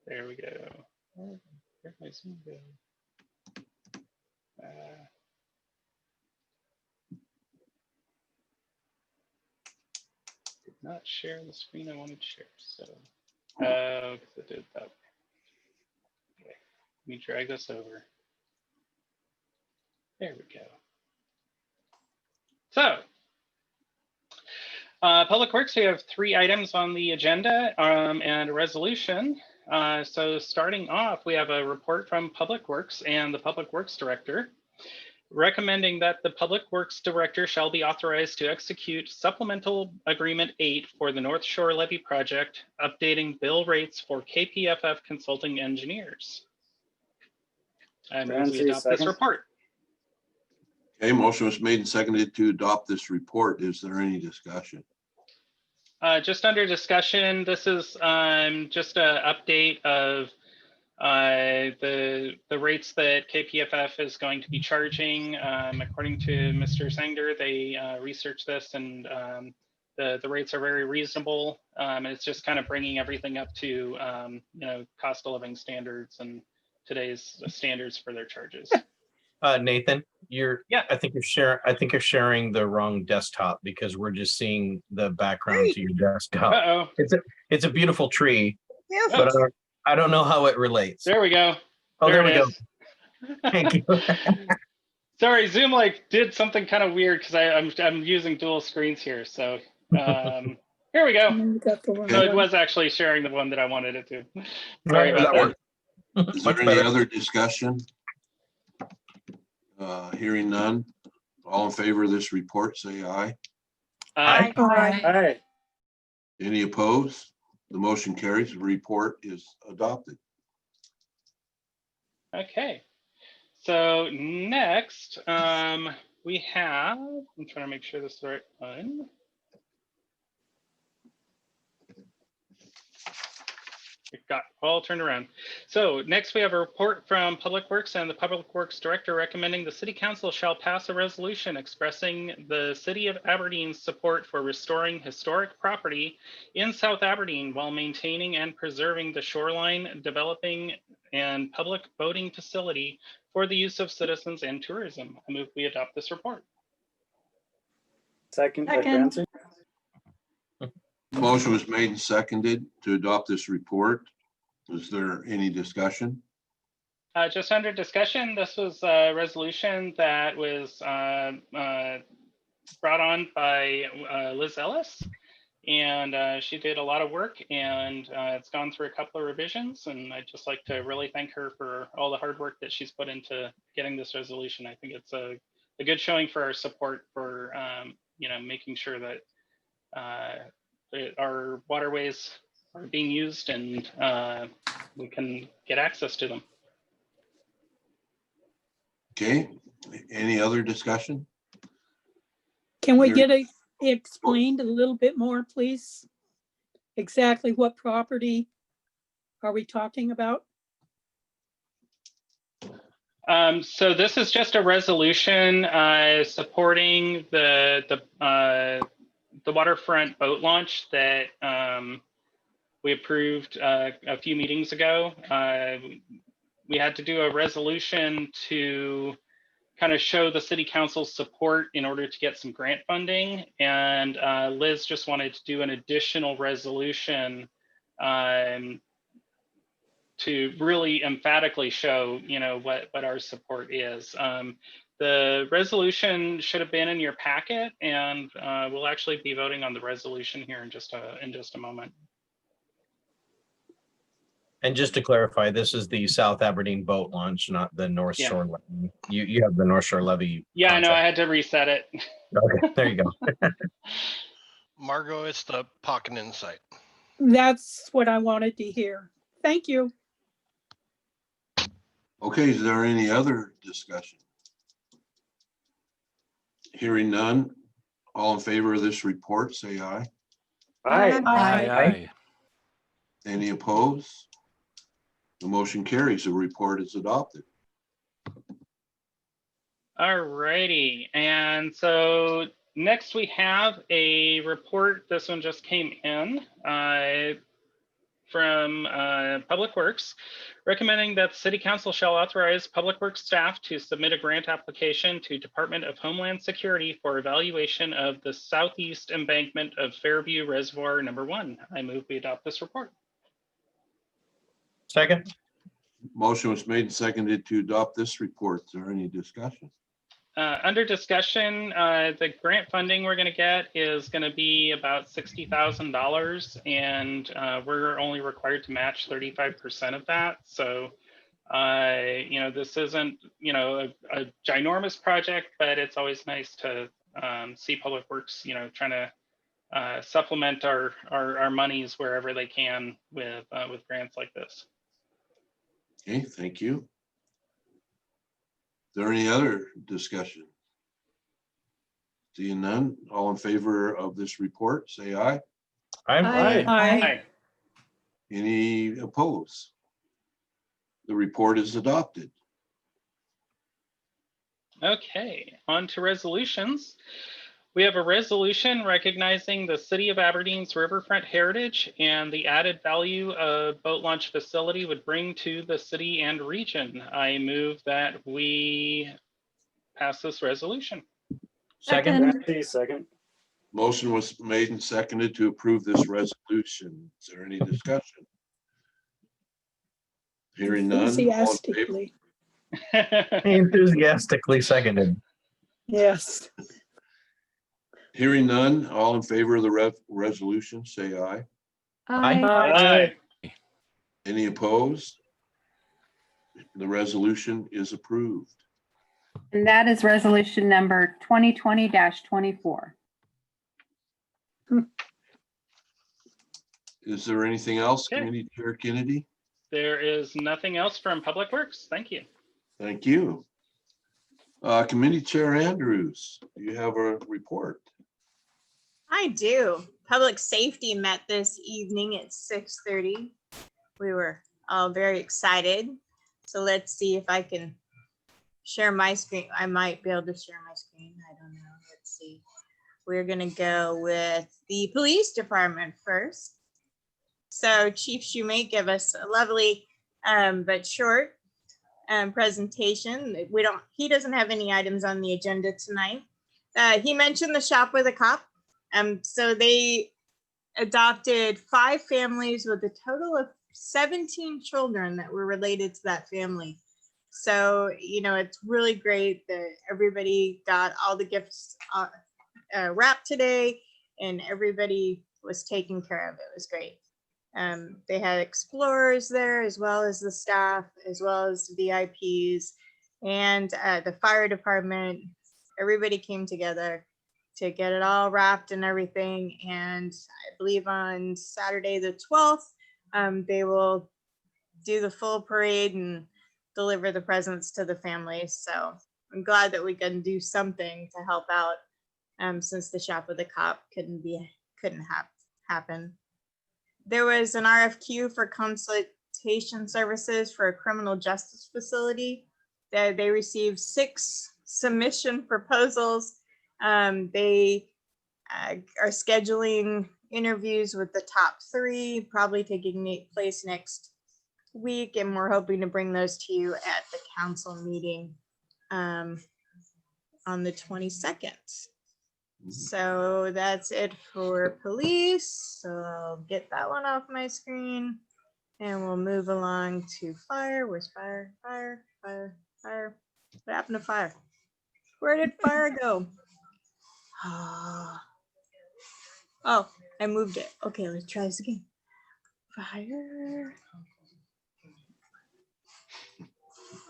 There we go. Where'd my Zoom go? Did not share the screen I wanted to share. So, because I did that. Okay, let me drag this over. There we go. So, Public Works, we have 3 items on the agenda and a resolution. So starting off, we have a report from Public Works and the Public Works Director. recommending that the Public Works Director shall be authorized to execute Supplemental Agreement 8 for the North Shore Levee Project, updating bill rates for KPFF consulting engineers. I move we Francie, adopt this second. report. Okay, motion was made and seconded to adopt this report. Is there any discussion? Just under discussion, this is just an update of the rates that KPFF is going to be charging. According to Mr. Sanger, they researched this, and the rates are very reasonable. It's just kind of bringing everything up to you know, cost of living standards and today's standards for their charges. Nathan, Yeah. I think you're sharing the wrong desktop because we're just seeing the background to your desktop. Uh-oh. It's a beautiful tree, Yes. but I don't know how it relates. There we go. Oh, there we it go. is. Thank you. Sorry, Zoom like did something kind of weird because I'm using dual screens here. So here we go. You got the wrong So it one. was actually sharing the one that I wanted it to. Right, Sorry about that that. worked. Is there Much any better. other discussion? Hearing none. All in favor of this report, say aye. Aye. Aye. Aye. Any opposed? The motion carries. The report is adopted. Okay. So next, we have, I'm trying to make sure this is the right one. It got all turned around. So next we have a report from Public Works and the Public Works Director recommending the City Council shall pass a resolution expressing the City of Aberdeen's support for restoring historic property in South Aberdeen while maintaining and preserving the shoreline, developing and public boating facility for the use of citizens and tourism. I move we adopt this report. Second. by Second. Francie. Motion was made and seconded to adopt this report. Is there any discussion? Just under discussion, this was a resolution that was brought on by Liz Ellis. And she did a lot of work, and it's gone through a couple of revisions. And I'd just like to really thank her for all the hard work that she's put into getting this resolution. I think it's a good showing for our support for you know, making sure that our waterways are being used and we can get access to them. Okay, any other discussion? Can we Here. get explained a little bit more, please? Exactly what property are we talking about? So this is just a resolution supporting the waterfront boat launch that we approved a few meetings ago. We had to do a resolution to kind of show the city council's support in order to get some grant funding. And Liz just wanted to do an additional resolution to really emphatically show, you know, what our support is. The resolution should have been in your packet, and we'll actually be voting on the resolution here in just a moment. And just to clarify, this is the South Aberdeen boat launch, not the North Yeah. Shore levy. You have the North Shore levy. Yeah, I know, I contract. had to reset it. Okay, there you go. Margot, it's the Pockenin site. That's what I wanted to hear. Thank you. Okay, is there any other discussion? Hearing none. All in favor of this report, say aye. Aye. Aye. Any opposed? The motion carries. The report is adopted. All righty, and so next we have a report. This one just came in from Public Works, recommending that City Council shall authorize Public Works staff to submit a grant application to Department of Homeland Security for evaluation of the southeast embankment of Fairview Reservoir Number 1. I move we adopt this report. Second. Motion was made and seconded to adopt this report. Is there any discussion? Under discussion, the grant funding we're going to get is going to be about $60,000, and we're only required to match 35% of that. So This isn't, a ginormous project, but it's always nice to see Public Works, trying to supplement our monies wherever they can with grants like this. Okay, thank you. Is there any other discussion? Seeing none, all in favor of this report, say aye. Aye. Any opposed? The report is adopted. Okay, on to resolutions. We have a resolution recognizing the City of Aberdeen's riverfront heritage and the added value a boat launch facility would bring to the city and region. I move that we pass this resolution. Second. Motion was made and seconded to approve this resolution. Is there any discussion? Hearing none. All in favor? Enthusiastically. Enthusiastically seconded. Yes. Hearing none, all in favor of the resolution, say aye. Aye. Any opposed? The resolution is approved. And that is resolution number 2020-24. Is there anything else, Committee Chair Kennedy? There is nothing else from Public Works. Thank you. Thank you. Committee Chair Andrews, do you have a report? I do. Public Safety met this evening at 6:30. We were all very excited. So let's see if I can share my screen. I might be able to share my screen. I don't know. Let's see. We're going to go with the police department first. So Chief Shumate gave us a lovely but short presentation. He doesn't have any items on the agenda tonight. He mentioned the Shop with a Cop. So they adopted 5 families with a total of 17 children that were related to that family. So, it's really great that everybody got all the gifts wrapped today and everybody was taken care of. It was great. They had explorers there as well as the staff, as well as VIPs and the fire department. Everybody came together to get it all wrapped and everything. And I believe on Saturday the 12th, they will do the full parade and deliver the presents to the families. So I'm glad that we can do something to help out since the Shop with a Cop couldn't happen. There was an RFQ for consultation services for a criminal justice facility. They received 6 submission proposals. They are scheduling interviews with the top 3, probably taking place next week, and we're hoping to bring those to you at the council meeting on the 22nd. So that's it for police. So I'll get that one off my screen and we'll move along to fire. Where's fire? Fire. What happened to fire? Where did fire go? Oh, I moved it. Okay, let's try this again. Fire.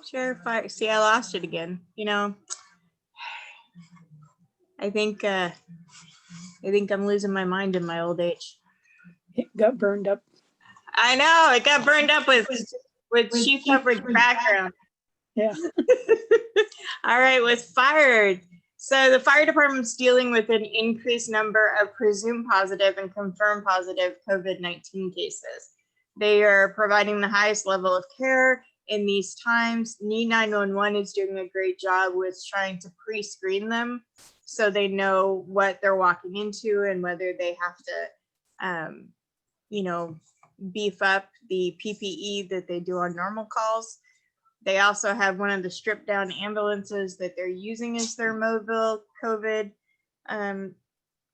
Share fire. See, I lost it again. I think I'm losing my mind in my old age. It got burned up. I know, it got burned up with Chief Hubbard's background. Yeah. All right, with fire. So the fire department's dealing with an increased number of presumed positive and confirmed positive COVID-19 cases. They are providing the highest level of care in these times. NE 911 is doing a great job with trying to pre-screen them so they know what they're walking into and whether they have to, beef up the PPE that they do on normal calls. They also have one of the stripped down ambulances that they're using as their mobile COVID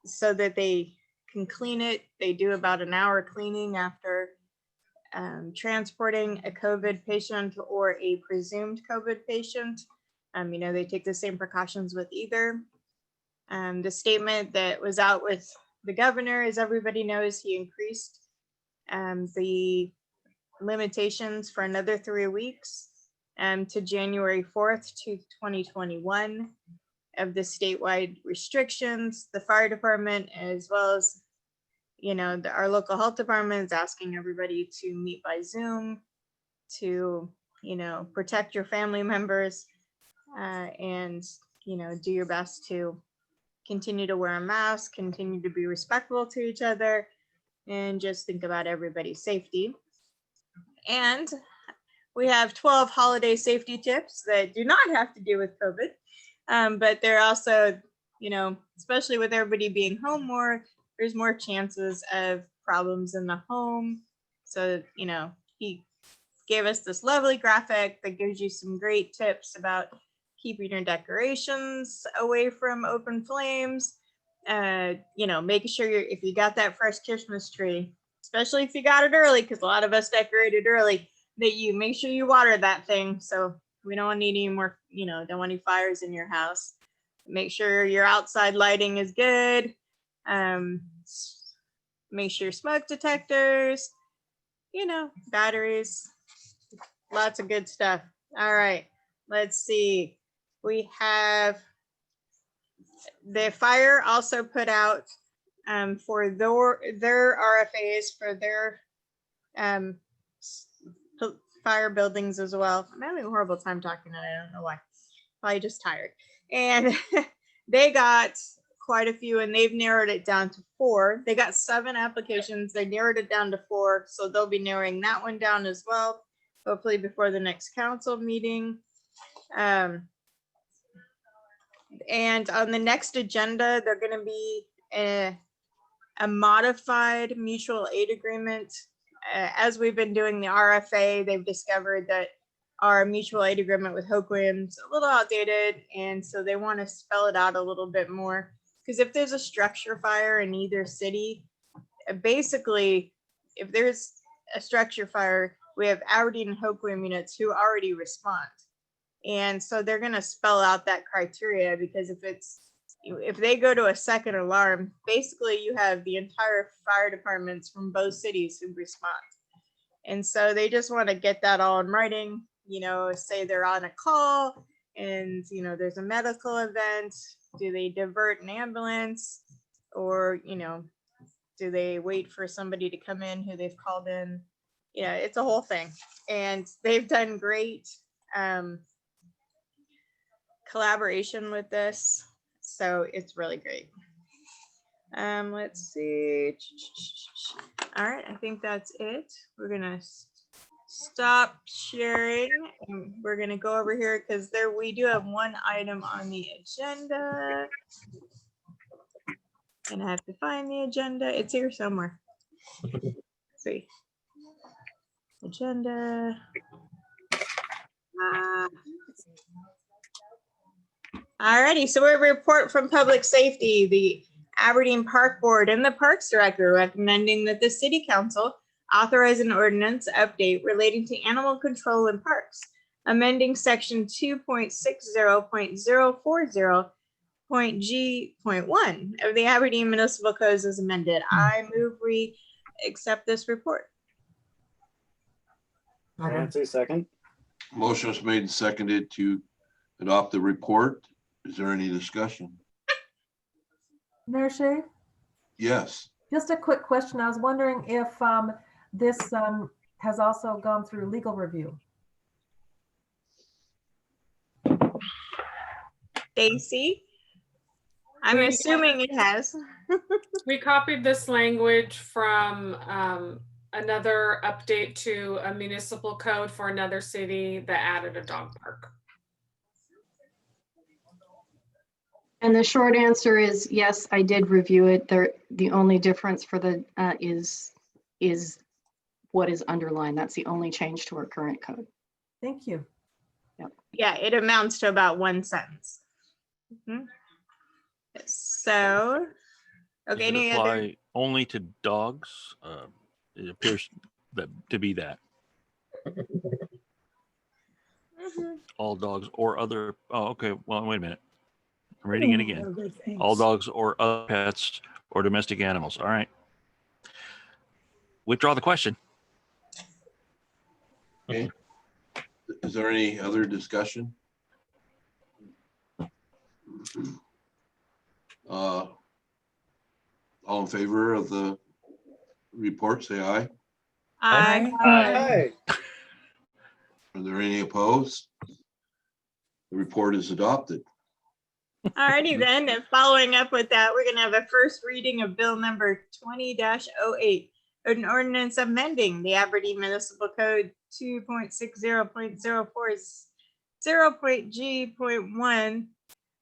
so that they can clean it. They do about an hour cleaning after transporting a COVID patient or a presumed COVID patient. They take the same precautions with either. The statement that was out with the governor, as everybody knows, he increased the limitations for another 3 weeks. to January 4th to 2021 of the statewide restrictions. The fire department, as well as, our local health department, is asking everybody to meet by Zoom to, protect your family members and, do your best to continue to wear a mask, continue to be respectful to each other, and just think about everybody's safety. And we have 12 holiday safety tips that do not have to do with COVID, but they're also, especially with everybody being home more, there's more chances of problems in the home. So, he gave us this lovely graphic that gives you some great tips about keeping your decorations away from open flames. Making sure if you got that fresh Christmas tree, especially if you got it early, because a lot of us decorated early, that you make sure you water that thing. So we don't need any more, don't want any fires in your house. Make sure your outside lighting is good. Make sure smoke detectors, batteries, lots of good stuff. All right, let's see. We have the fire also put out for their RFAs for their fire buildings as well. I'm having a horrible time talking tonight. I don't know why. Probably just tired. And they got quite a few, and they've narrowed it down to 4. They got 7 applications. They narrowed it down to 4, so they'll be narrowing that one down as well, hopefully before the next council meeting. And on the next agenda, they're going to be a modified mutual aid agreement. As we've been doing the RFA, they've discovered that our mutual aid agreement with Hoke Williams a little outdated, and so they want to spell it out a little bit more. Because if there's a structure fire in either city, basically, if there's a structure fire, we have Aberdeen and Hoke Williams units who already respond. And so they're going to spell out that criteria, because if they go to a second alarm, basically you have the entire fire departments from both cities who respond. And so they just want to get that all in writing, say they're on a call and, there's a medical event. Do they divert an ambulance, or, do they wait for somebody to come in who they've called in? Yeah, it's a whole thing. And they've done great collaboration with this, so it's really great. Let's see. All right, I think that's it. We're gonna stop sharing, and we're gonna go over here because we do have one item on the agenda, and I have to find the agenda. It's here somewhere. Let's see, agenda. Alrighty, so we have a report from Public Safety. The Aberdeen Park Board and the Parks Director recommending that the City Council authorize an ordinance update relating to animal control in parks, amending section 2.60.040.G.1 of the Aberdeen Municipal Codes as amended. I move we accept this report. Nancy, second. Motion was made and seconded to adopt the report. Is there any discussion? Mayor Shea, Yes. just a quick question. I was wondering if this has also gone through legal review. Stacy, I'm assuming it has. We copied this language from another update to a municipal code for another city that added a dog park. And the short answer is yes, I did review it. The only difference for the is what is underlined. That's the only change to our current code. Thank you. Yep. Yeah, it amounts to about 1 sentence. So, okay, Does it any apply other? only to dogs? It appears to be that. All dogs or other, oh, okay, well, wait a minute. I'm reading it again. All dogs or other pets or domestic animals. All right. Withdraw the question. Okay. Is there any other discussion? All in favor of the report, say aye. Aye. Aye. Are there any opposed? The report is adopted. Alrighty then, and following up with that, we're gonna have a first reading of bill number 20-08, an ordinance amending the Aberdeen Municipal Code 2.60.04 0.G.1,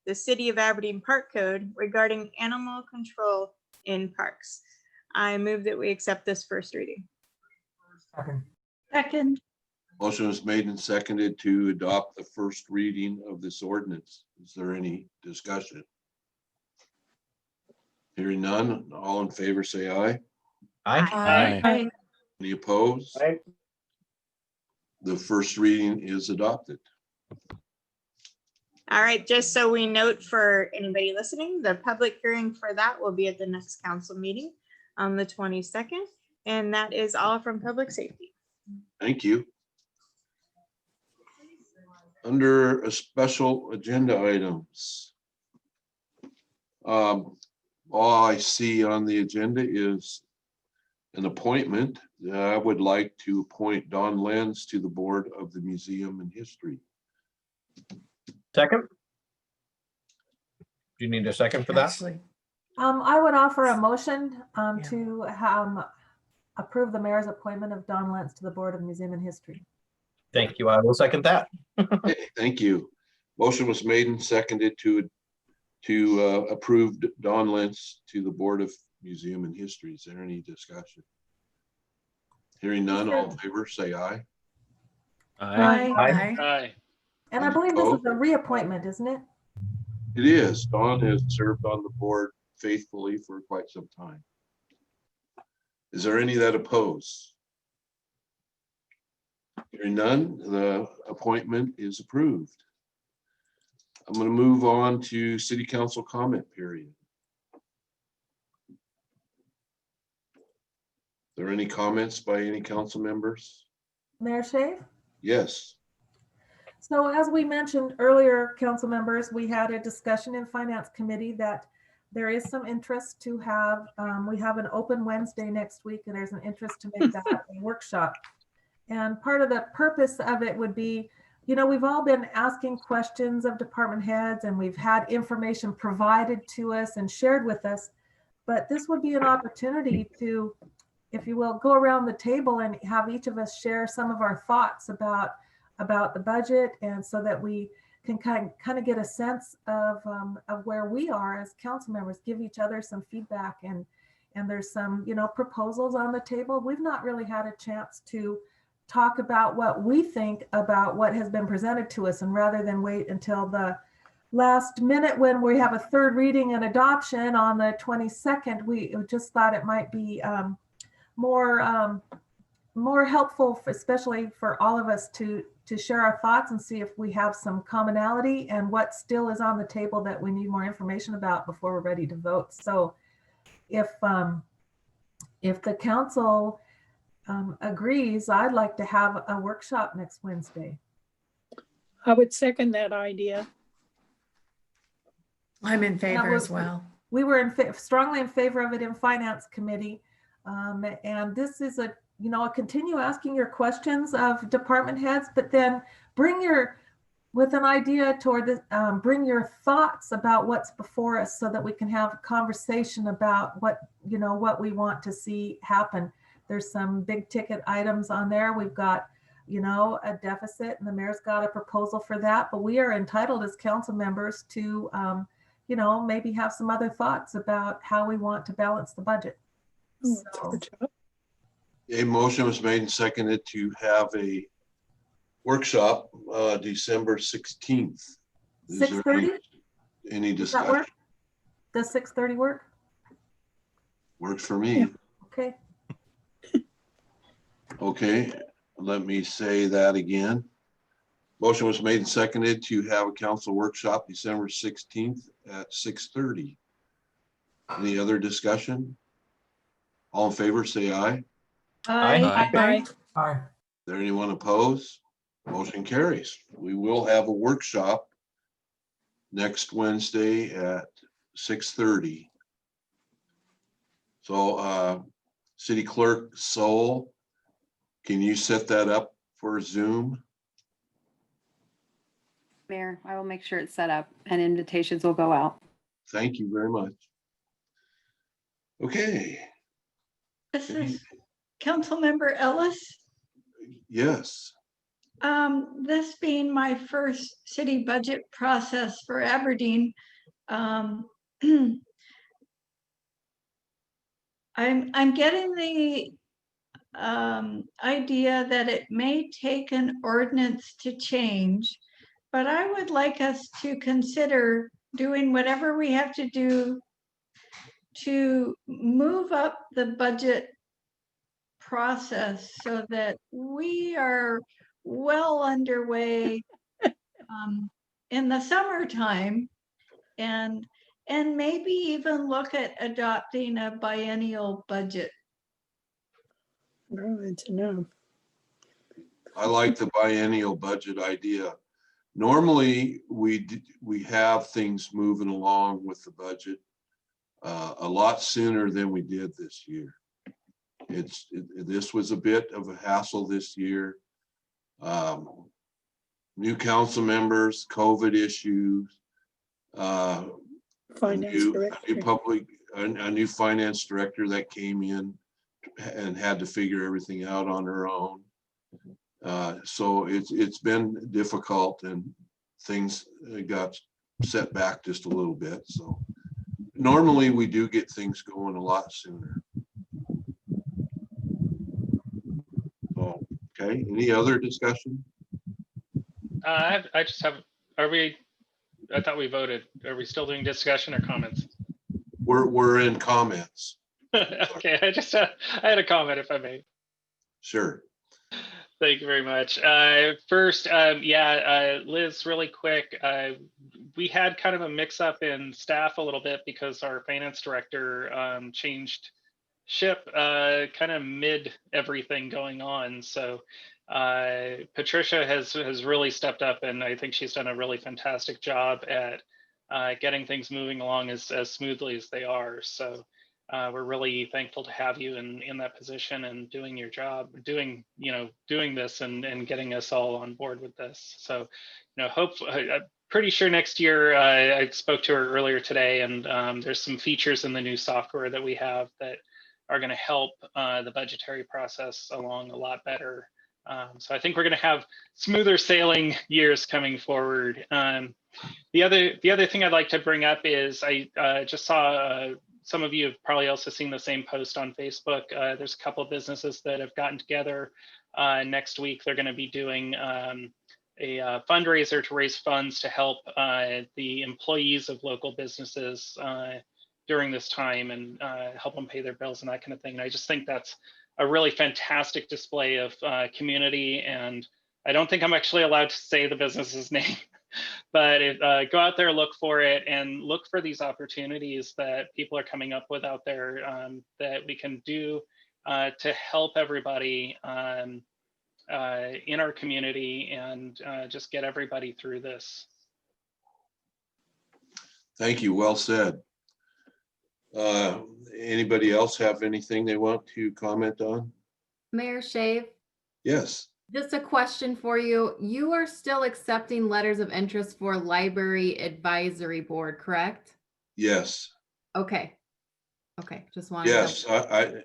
the City of Aberdeen Park Code regarding animal control in parks. I move that we accept this first reading. Second. Second. Motion was made and seconded to adopt the first reading of this ordinance. Is there any discussion? Hearing none, all in favor say aye. Aye. Aye. Any opposed? Aye. The first reading is adopted. All right, just so we note for anybody listening, the public hearing for that will be at the next council meeting on the 22nd. And that is all from public safety. Thank you. Under a special agenda items. All I see on the agenda is an appointment. I would like to appoint Don Lenz to the board of the Museum and History. Second? Do you need a second for that? Actually, I would offer a motion to approve the mayor's appointment of Don Lentz to the Board of Museum and History. Thank you. I will second that. Okay, thank you. Motion was made and seconded to approve Don Lentz to the Board of Museum and History. Is there any discussion? Hearing none, all in favor, say aye. Aye. Aye. Aye. And I believe this is a reappointment, isn't it? It is. Don has served on the board faithfully for quite some time. Is there any that oppose? Hearing none, the appointment is approved. I'm going to move on to city council comment period. Are there any comments by any council members? Mayor Shave? Yes. So as we mentioned earlier, council members, we had a discussion in Finance Committee that there is some interest to have, we have an open Wednesday next week, and there's an interest to make that a workshop. And part of the purpose of it would be, you know, we've all been asking questions of department heads, and we've had information provided to us and shared with us. But this would be an opportunity to, if you will, go around the table and have each of us share some of our thoughts about the budget, and so that we can kind of get a sense of where we are as council members, give each other some feedback, and there's some, you know, proposals on the table. We've not really had a chance to talk about what we think about what has been presented to us, and rather than wait until the last minute when we have a third reading and adoption on the 22nd, we just thought it might be more helpful, especially for all of us to share our thoughts and see if we have some commonality and what still is on the table that we need more information about before we're ready to vote. So if the council agrees, I'd like to have a workshop next Wednesday. I would second that idea. I'm in favor as well. We were strongly in favor of it in Finance Committee. And this is continue asking your questions of department heads, but then with an idea toward this, bring your thoughts about what's before us, so that we can have a conversation about what we want to see happen. There's some big ticket items on there. We've got, a deficit, and the mayor's got a proposal for that, but we are entitled as council members to, maybe have some other thoughts about how we want to balance the budget. So, A motion was made and seconded to have a workshop December 16th. Is there 6:30? any Does that discussion? work? Does 6:30 work? Works for me. Okay. Okay, let me say that again. Motion was made and seconded to have a council workshop December 16th at 6:30. Any other discussion? All in favor, say aye. Aye. Aye. Aye. Is there anyone opposed? Motion carries. We will have a workshop next Wednesday at 6:30. So City Clerk Sol, can you set that up for Zoom? Mayor, I will make sure it's set up and invitations will go out. Thank you very much. Okay, This is Councilmember Ellis. yes. This being my first city budget process for Aberdeen, I'm getting the idea that it may take an ordinance to change, but I would like us to consider doing whatever we have to do to move up the budget process so that we are well underway in the summertime, and maybe even look at adopting a biennial budget. Good to know. I like the biennial budget idea. Normally, we have things moving along with the budget a lot sooner than we did this year. This was a bit of a hassle this year. New council members, COVID issues, Finance director. a new finance director that came in and had to figure everything out on her own. So it's been difficult and things got set back just a little bit. So normally we do get things going a lot sooner. So, okay, any other discussion? I just have, I thought we voted. Are we still doing discussion or comments? We're in comments. Okay, I had a comment if I may. Sure. Thank you very much. First, Liz, really quick, we had kind of a mix up in staff a little bit because our finance director changed ship kind of mid everything going on. So Patricia has really stepped up, and I think she's done a really fantastic job at getting things moving along as smoothly as they are. So we're really thankful to have you in that position and doing your job, doing this and getting us all on board with this. So, I'm pretty sure next year, I spoke to her earlier today, and there's some features in the new software that we have that are going to help the budgetary process along a lot better. So I think we're going to have smoother sailing years coming forward. The other thing I'd like to bring up is I just saw some of you have probably also seen the same post on Facebook. There's a couple of businesses that have gotten together. Next week, they're going to be doing a fundraiser to raise funds to help the employees of local businesses during this time and help them pay their bills and that kind of thing. And I just think that's a really fantastic display of community. And I don't think I'm actually allowed to say the business's name. But go out there, look for it, and look for these opportunities that people are coming up with out there that we can do to help everybody in our community and just get everybody through this. Thank you. Well said. Anybody else have anything they want to comment on? Mayor Shave, Yes. just a question for you. You are still accepting letters of interest for Library Advisory Board, correct? Yes. Okay. Okay, just wanted Yes, I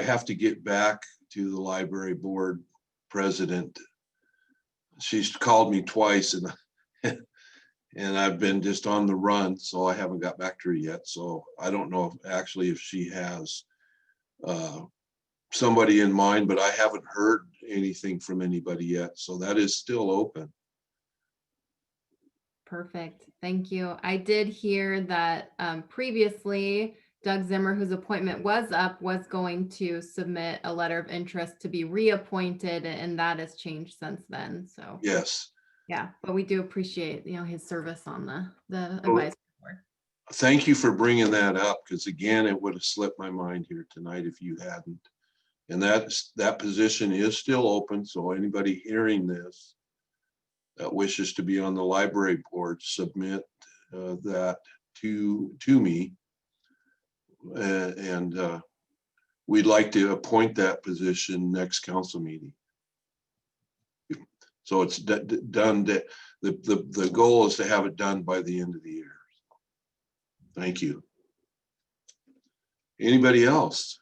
have to get back to the library board president. She's called me twice and I've been just on the run, so I haven't got back to her yet. So I don't know if she has somebody in mind, but I haven't heard anything from anybody yet. So that is still open. Perfect. Thank you. I did hear that previously Doug Zimmer, whose appointment was up, was going to submit a letter of interest to be reappointed, and that has changed since then. So Yes. yeah, but we do appreciate his service on the advisory board. Thank you for bringing that up, because again, it would have slipped my mind here tonight if you hadn't. And that position is still open, so anybody hearing this that wishes to be on the library board, submit that to me. And we'd like to appoint that position next council meeting. So it's done. The goal is to have it done by the end of the year. Thank you. Anybody else?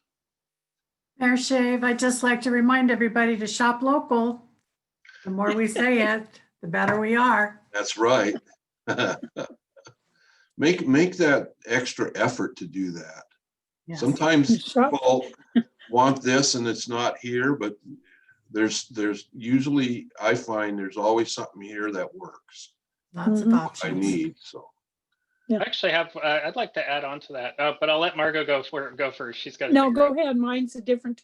Mayor Shave, I'd just like to remind everybody to shop local. The more we say it, the better we are. That's right. Make that extra effort to do that. Yes. Sometimes people want this and it's not here, but there's usually, I find there's always something here that works. Lots of options. I need, so. I actually have, I'd like to add on to that, but I'll let Margot go first. She's got. No, go ahead. Mine's a different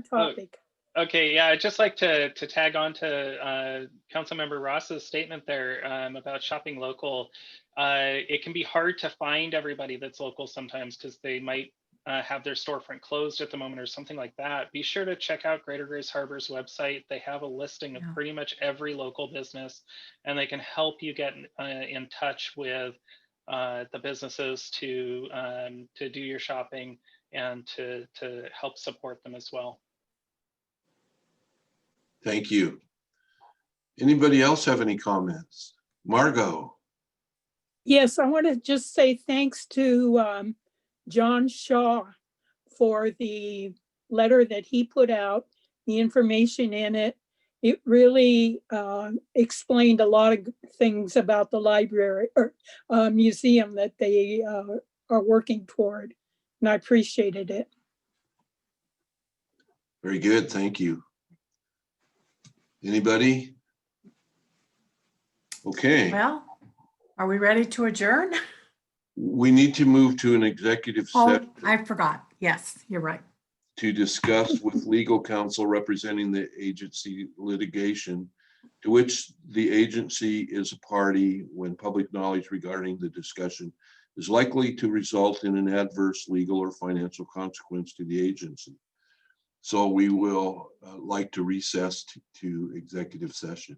topic. Okay, yeah, I'd just like to tag on to Councilmember Ross's statement there about shopping local. It can be hard to find everybody that's local sometimes because they might have their storefront closed at the moment or something like that. Be sure to check out Greater Grace Harbor's website. They have a listing of pretty much every local business, and they can help you get in touch with the businesses to do your shopping and to help support them as well. Thank you. Anybody else have any comments? Margot. Yes, I want to just say thanks to John Shaw for the letter that he put out, the information in it. It really explained a lot of things about the library or museum that they are working toward, and I appreciated it. Very good, thank you. Anybody? Okay. Well, are we ready to adjourn? We need to move to an executive session I forgot. Yes, you're right. to discuss with legal counsel representing the agency litigation to which the agency is a party when public knowledge regarding the discussion is likely to result in an adverse legal or financial consequence to the agency. So we will like to recess to executive session.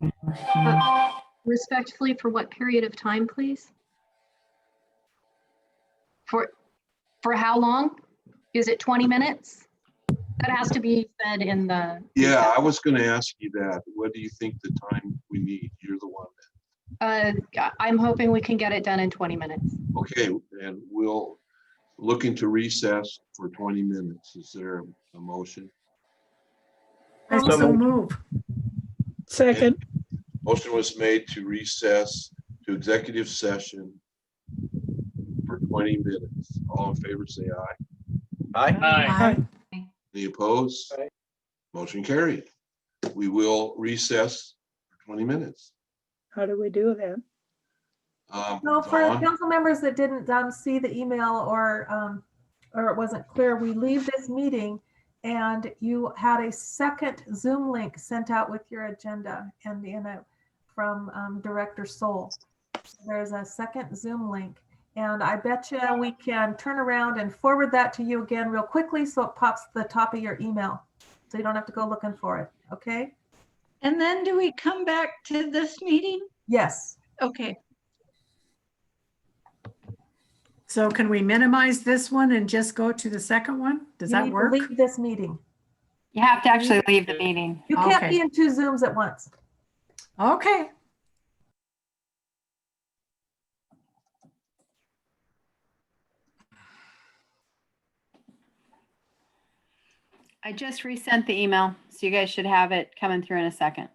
Respectfully, for what period of time, please? For how long? Is it 20 minutes? That has to be said in the. Yeah, I was going to ask you that. What do you think the time we need? You're the one. I'm hoping we can get it done in 20 minutes. Okay, and we'll looking to recess for 20 minutes. Is there a motion? I so move. Second. Motion was made to recess to executive session for 20 minutes. All in favor, say aye. Aye. Any opposed? Aye. Motion carried. We will recess for 20 minutes. How do we do that? No, for Dawn? council members that didn't see the email or it wasn't clear, we leave this meeting and you had a second Zoom link sent out with your agenda and from Director Soul. There's a second Zoom link, and I bet you we can turn around and forward that to you again real quickly so it pops to the top of your email, so you don't have to go looking for it. Okay? And then do we come back to this meeting? Yes. Okay. So can we minimize this one and just go to the second one? Does You that need to work? leave this meeting. You have to actually leave the meeting. You can't Okay. be in two Zooms at once. Okay. I just resent the email, so you guys should have it coming through in a second.